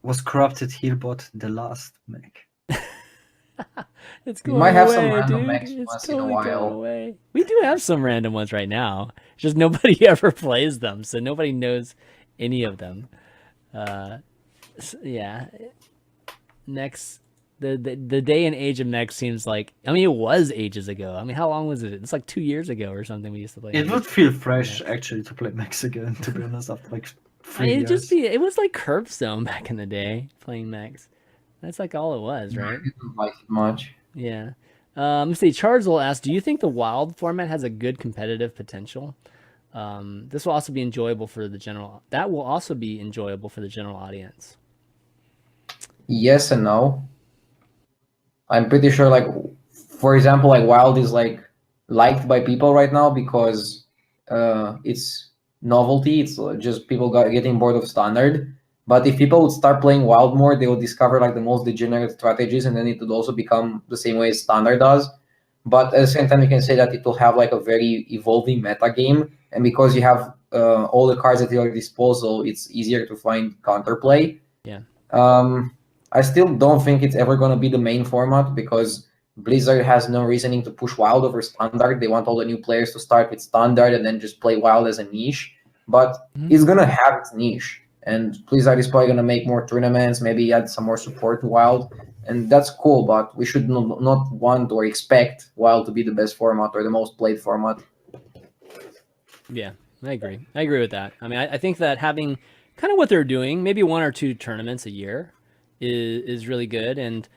Was corrupted healbot the last mech? It's We going might have away, some random dude. mechs It's once in a totally going while. away. We do have some random ones right now. Just nobody ever plays them, so nobody knows any of them. Yeah. Next, the day and age of mech seems like, I mean, it was ages ago. I mean, how long was it? It's like 2 years ago or something we used to play. It would feel fresh actually to play mechs again, to be honest, after like 3 years. It was like Hearthstone back in the day, playing mechs. That's like all it was, right? I didn't like it much. Yeah. Let's see. Charles will ask, do you think the wild format has a good competitive potential? This will also be enjoyable for the general. That will also be enjoyable for the general audience. Yes and no. I'm pretty sure, like, for example, like wild is like liked by people right now because it's novelty. It's just people getting bored of standard. But if people would start playing wild more, they would discover like the most degenerate strategies, and then it would also become the same way as standard does. But at the same time, you can say that it will have like a very evolving meta game, and because you have all the cards at your disposal, it's easier to find counterplay. Yeah. I still don't think it's ever going to be the main format because Blizzard has no reasoning to push wild over standard. They want all the new players to start with standard and then just play wild as a niche. But it's going to have its niche. And Blizzard is probably going to make more tournaments, maybe add some more support to wild. And that's cool, but we should not want or expect wild to be the best format or the most played format. Yeah, I agree. I agree with that. I mean, I think that having kind of what they're doing, maybe 1 or 2 tournaments a year is really good. And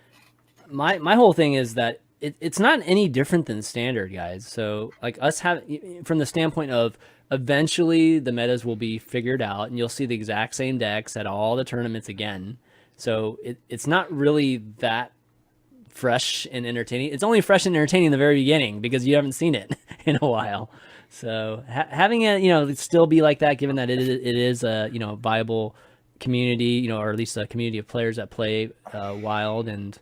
my whole thing is that it's not any different than standard, guys. So like us from the standpoint of eventually the metas will be figured out and you'll see the exact same decks at all the tournaments again. So it's not really that fresh and entertaining. It's only fresh and entertaining in the very beginning because you haven't seen it in a while. So having it, still be like that, given that it is a, viable community, or at least a community of players that play wild, and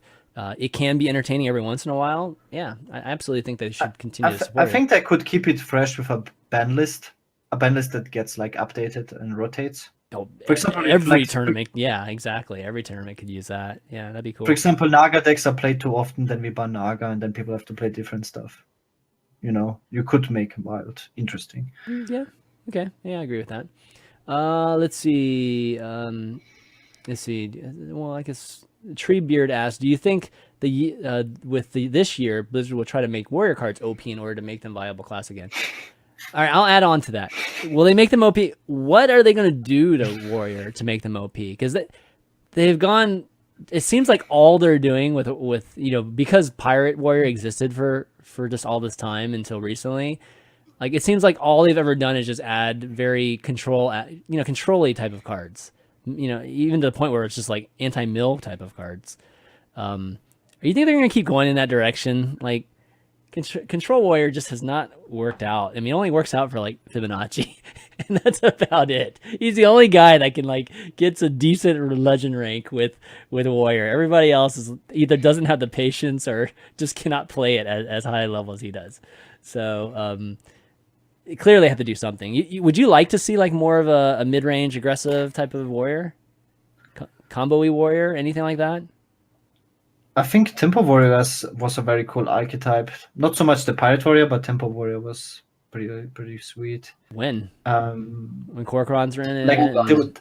it can be entertaining every once in a while. Yeah, I absolutely think they should continue to support I think they could keep it fresh with a ban list that gets like updated and rotates. Oh, For example, every Reflect- tournament. Yeah, exactly. Every tournament could use that. Yeah, that'd be cool. For example, Naga decks are played too often, then we ban Naga, and then people have to play different stuff. You know, you could make Wild interesting. Yeah. Okay. Yeah, I agree with that. Let's see. Let's see. Well, I guess Treebeard asked, "Do you think this year Blizzard will try to make warrior cards OP in order to make them viable class again?" All right, I'll add on to that. Will they make them OP? What are they going to do to warrior to make them OP? Because they've gone. It seems like all they're doing with because pirate warrior existed for just all this time until recently. Like it seems like all they've ever done is just add very control-y type of cards. Even to the point where it's just like anti-mill type of cards. You think they're going to keep going in that direction? Like, Control Warrior just has not worked out. I mean, it only works out for like Fibonacci, and that's about it. He's the only guy that can gets a decent legend rank with Warrior. Everybody else is either doesn't have the patience or just cannot play it at as high a level as he does. So clearly have to do something. Would you like to see like more of a mid-range aggressive type of warrior, combo-y warrior, anything like that? I think Tempo Warrior was a very cool archetype. Not so much the Pirate Warrior, but Tempo Warrior was pretty sweet. When When Kor'kron's in it, like they would,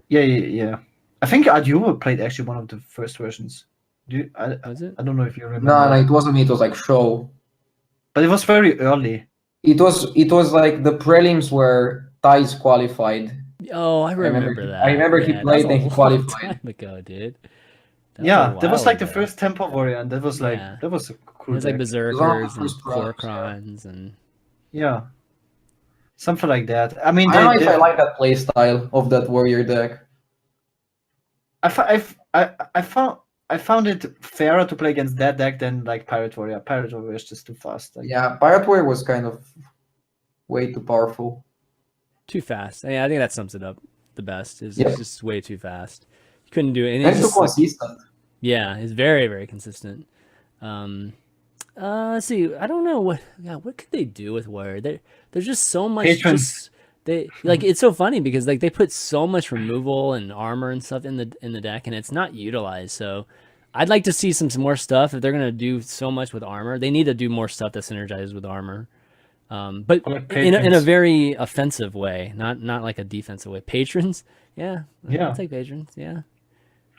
yeah. I think RDU played actually one of the first versions. was it? I don't know if you remember. No, it wasn't me. It was like show. But it was very early. It was like the prelims where Thais qualified. Oh, I remember that. I remember he played and he qualified. Time ago, dude. That was like the first Tempo Warrior, and that was like that was a cool. It was like deck. Berserkers and first products, Kor'krons and Yeah, something like that. I mean, I don't know if I like that play style of that warrior deck. I found it fairer to play against that deck than like Pirate Warrior. Pirate Warrior is just too fast. Like, Yeah, Pirate Warrior was kind of way too powerful. too fast. Yeah, I think that sums it up the best. It's Yeah. just way too fast. You couldn't do it. And And it's too just, like, consistent. yeah, it's very, very consistent. Let's see. I don't know what could they do with Warrior? There's just so much. Patrons. They it's so funny because like they put so much removal and armor and stuff in the deck, and it's not utilized. So I'd like to see some more stuff. If they're gonna do so much with armor, they need to do more stuff that synergizes with armor. But Like in a patrons. very offensive way, not like a defensive way. Patrons, yeah, Yeah. I'll take patrons. Yeah,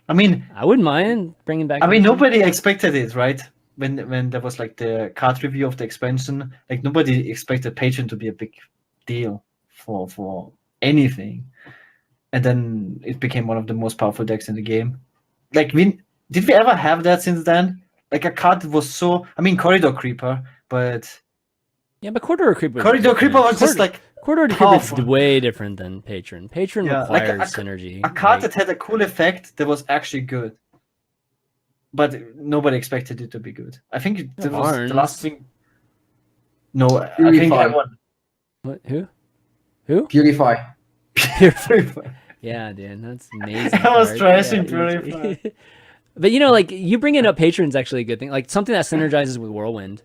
I mean, I wouldn't mind bringing back. I mean, patrons. nobody expected it, right? When there was like the card review of the expansion, like nobody expected Patron to be a big deal for anything, and then it became one of the most powerful decks in the game. Like, did we ever have that since then? Like a card that was so, I mean, Corridor Creeper, but Yeah, but Corridor Creeper. Corridor Creeper was just like Corridor Creeper is powerful. way different than Patron. Patron Yeah, like requires a synergy. a card like- that had a cool effect that was actually good, but nobody expected it to be good. I think that was the Arns. last thing. No, I think Purify. everyone. what? Who? Purify. Yeah, dude, that's amazing. I was card. trashing Yeah, Purify. But like you bringing up Patron's actually a good thing. Like something that synergizes with Whirlwind.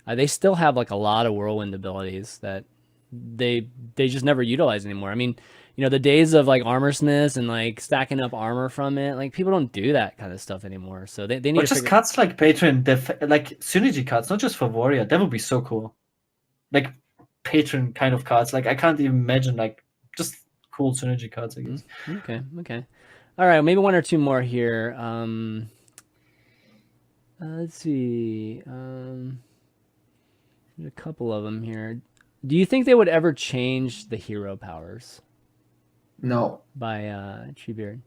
They still have like a lot of Whirlwind abilities that they just never utilize anymore. I mean, the days of like armor smiths and like stacking up armor from it, like people don't do that kind of stuff anymore. So they need Or to just figure- cards like Patron, like synergy cards, not just for Warrior. That would be so cool. Like Patron kind of cards. Like I can't even imagine like just cool synergy cards, I guess. Okay. All right, maybe one or two more here. Let's see. There's a couple of them here. Do you think they would ever change the hero powers No. by Treebeard?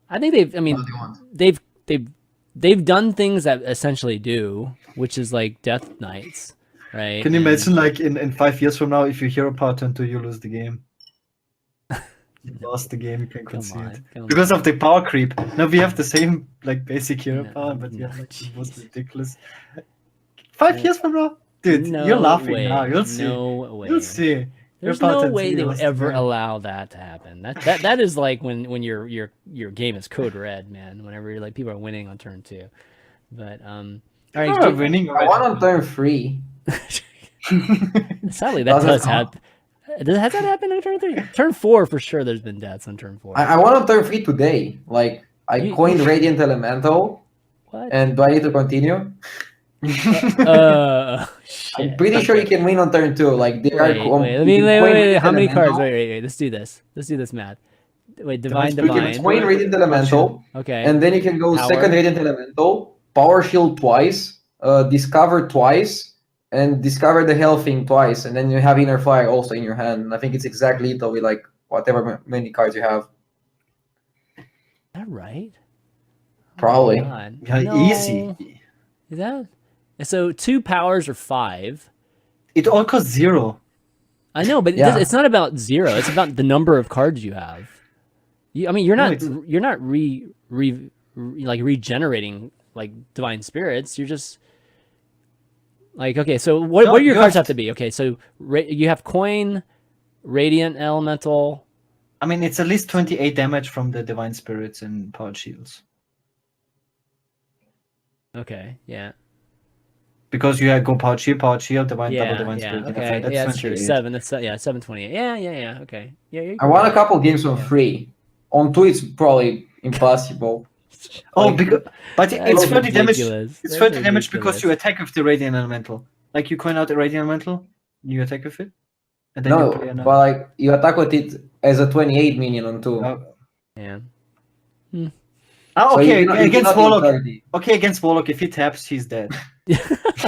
I think they've. I mean, No, they won't. they've done things that essentially do, which is like Death Knights, right? Can you And- imagine like in 5 years from now, if your hero power turn 2, you lose the game? You lost the game, you can Come concede. on. Because of the power creep. Now we have the same like basic hero No, power, but we no, have like the most jeez. ridiculous. 5 years from now? Dude, No you're laughing way. now. You'll see. No way. You'll see. There's Your no pattern way they would zeros ever again. allow that to happen. That is like when your game is code red, man. Whenever you're like people are winning on turn 2. But all right, People are winning I won on turn 3. sadly that Doesn't does count. happen. Has that happened on turn 3? Turn 4 for sure. There's been deaths on turn 4. I won on turn 3 today. Like I coined Radiant Elemental. What? And do I need to continue? Shit. I'm pretty sure you can win on turn 2. Like they are. Wait. How many cards? Wait. Let's do this. Let's do this math. Wait, divine. You can coin Radiant Elemental. Okay. And then you can go second Radiant Elemental, Power Shield twice, Discover twice, and Discover the Hell thing twice, and then you have Inner Fire also in your hand. And I think it's exactly lethal with like whatever many cards you have. Is that right? Probably. Oh Easy. Is that? So 2 powers are 5. It all costs 0. I know, but it's not about 0. It's about the number of cards you have. You're not regenerating like divine spirits. You're just like, okay. So what do your cards have to be? Okay, so you have coin, radiant elemental. I mean, it's at least 28 damage from the divine spirits and powered shields. Okay, yeah. Because you go powered shield, divine, double divine spirit. Okay, that's true. 7. That's 728. Yeah. Okay. Yeah. I won a couple games on 3. On 2, it's probably impossible. But it's 30 damage. Ridiculous. It's 30 damage because you attack with the radiant elemental. Like you coin out the radiant elemental, you attack with it, and then you play another. But like you attack with it as a 28 minion on 2. Yeah. Okay, against Warlock. Okay, against Warlock, if he taps, he's dead.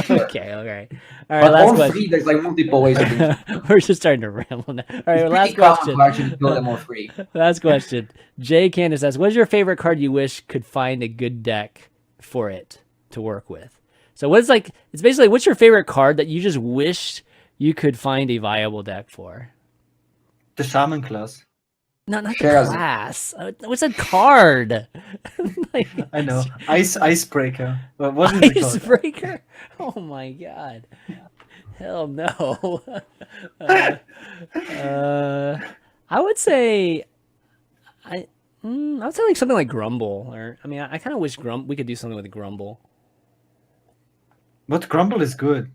Okay. All right. But last on question. 3, there's like multiple ways of doing it. We're just starting to ramble now. All right, last question. Actually kill them on 3. Last question. Jay Candace asks, "What's your favorite card you wish could find a good deck for it to work with?" So it's basically what's your favorite card that you just wished you could find a viable deck for? The Shaman class. Not the class. What's a card? I know. Icebreaker. What is it called? Icebreaker? Oh my god. Hell no. I would say I would say like something like Grumble, or I mean I kind of wish we could do something with Grumble. But Grumble is good.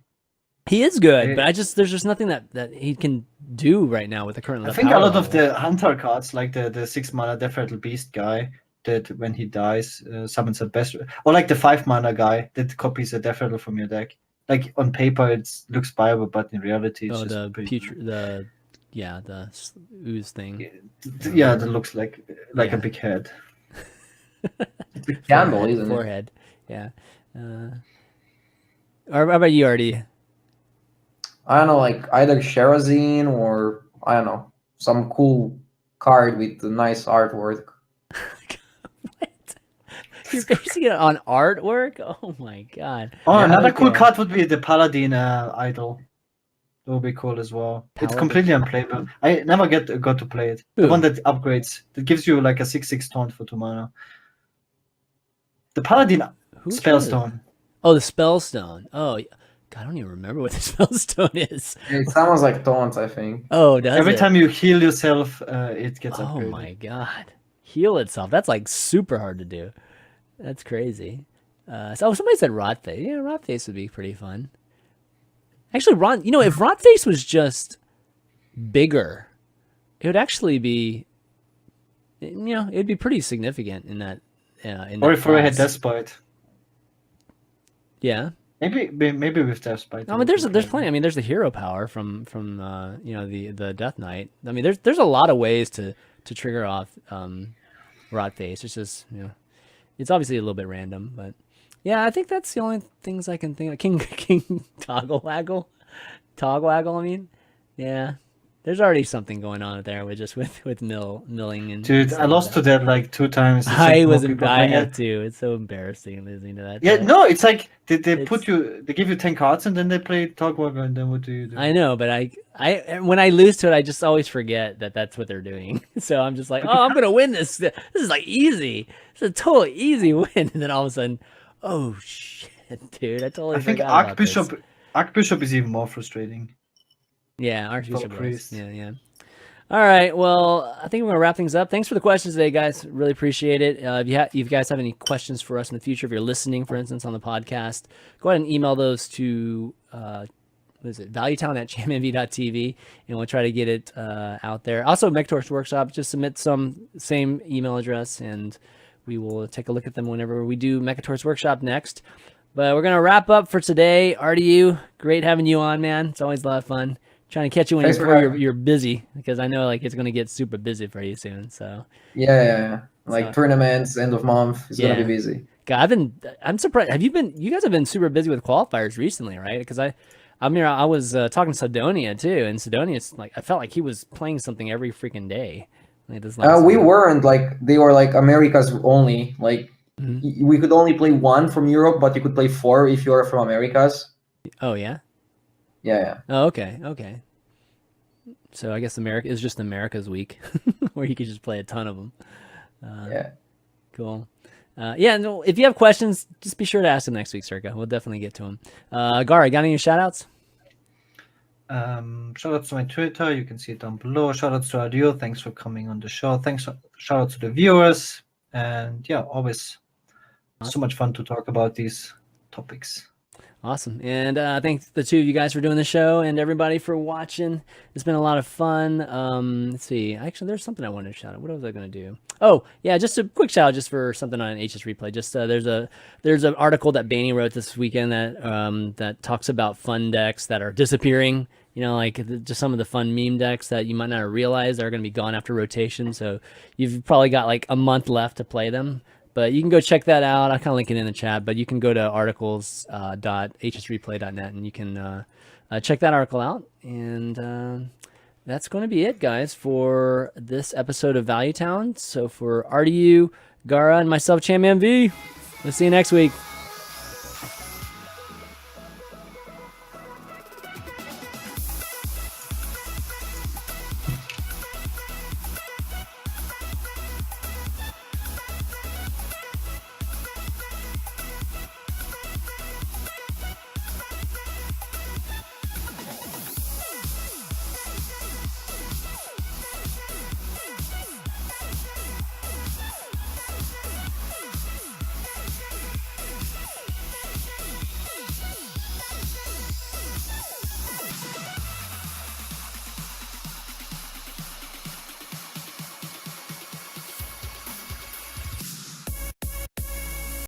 He is good, but there's just nothing that he can do right now with the current. I think a lot of the Hunter cards, like the 6 mana Death Rattle Beast guy, that when he dies summons a best, or like the 5 mana guy that copies a Death Rattle from your deck. Like on paper it looks viable, but in reality it's just the ooze thing. Yeah, that looks like a big head. It's a candle, isn't it? Forehead. Yeah. Or how about you, RD? I don't know, like either Sherazine or I don't know, some cool card with nice artwork. What? You're basing it on artwork? Oh my god. Oh, another cool card would be the Paladin Idol. That would be cool as well. It's completely unplayable. I never got to play it. The one that upgrades, that gives you like a 6/6 taunt for 2 mana. The Paladin Spellstone. Oh, the Spellstone. Oh, God, I don't even remember what the Spellstone is. It sounds like taunt, I think. Oh, does Every time you heal yourself, it gets upgraded. Oh my god. Heal itself. That's like super hard to do. That's crazy. So somebody said Rotface. Yeah, Rotface would be pretty fun. Actually, if Rotface was just bigger, it would actually be, it'd be pretty significant in that. Or if we had Deathbite. Yeah. Maybe with Deathbite. I mean, there's plenty. I mean, there's the hero power from the Death Knight. I mean, there's a lot of ways to trigger off Rotface. It's just it's obviously a little bit random, but yeah, I think that's the only things I can think of. King Toggle Waggle. I mean, yeah. There's already something going on there with milling and. Dude, I lost to that like 2 times. I had to. It's so embarrassing losing to that. Yeah, no, it's like they give you 10 cards and then they play Togwagger, and then what do you do? I know, but I when I lose to it, I just always forget that that's what they're doing. So I'm just like, oh, I'm gonna win this. This is like easy. It's a totally easy win, and then all of a sudden, oh shit, dude, I think Archbishop is even more frustrating. Yeah, Archbishop was. Yeah. All right, well, I think we're going to wrap things up. Thanks for the questions today, guys. Really appreciate it. If you guys have any questions for us in the future, if you're listening, for instance, on the podcast, go ahead and email those to, what is it, Valuetown at ChanManV.tv, and we'll try to get it out there. Also, Mekkatorque Workshop, just submit some same email address, and we will take a look at them whenever we do Mekkatorque Workshop next. But we're gonna wrap up for today. RDU, great having you on, man. It's always a lot of fun. Trying to catch you when you're busy, because I know like it's gonna get super busy for you soon. So yeah. Like tournaments, end of month, it's gonna be busy. God, I'm surprised. You guys have been super busy with qualifiers recently, right? Because I was talking to Sidonia too, and Sidonia's like, I felt like he was playing something every freaking day. Like we weren't, like, they were like Americas only. Like we could only play 1 from Europe, but you could play 4 if you are from Americas. Oh yeah. Yeah. Oh, okay. So I guess America is just America's week, where you could just play a ton of them. Yeah. Cool. No, if you have questions, just be sure to ask them next week, Circa. We'll definitely get to them. Gaara, got any shout outs? Shout outs to my Twitter. You can see it down below. Shout outs to RDU. Thanks for coming on the show. Shout out to the viewers. And yeah, always so much fun to talk about these topics. Awesome. And thanks the two of you guys for doing the show, and everybody for watching. It's been a lot of fun. Let's see. Actually, there's something I wanted to shout out. What was I going to do? Oh, yeah, just a quick shout out just for something on HS Replay. Just there's an article that Baney wrote this weekend that talks about fun decks that are disappearing. You know, like just some of the fun meme decks that you might not have realized are going to be gone after rotation. So you've probably got like a month left to play them. But you can go check that out. I'll kind of link it in the chat. But you can go to articles.hsreplay.net and you can check that article out. And that's going to be it, guys, for this episode of Valuetown. So for RDU, Gaara, and myself, ChanManV, we'll see you next week.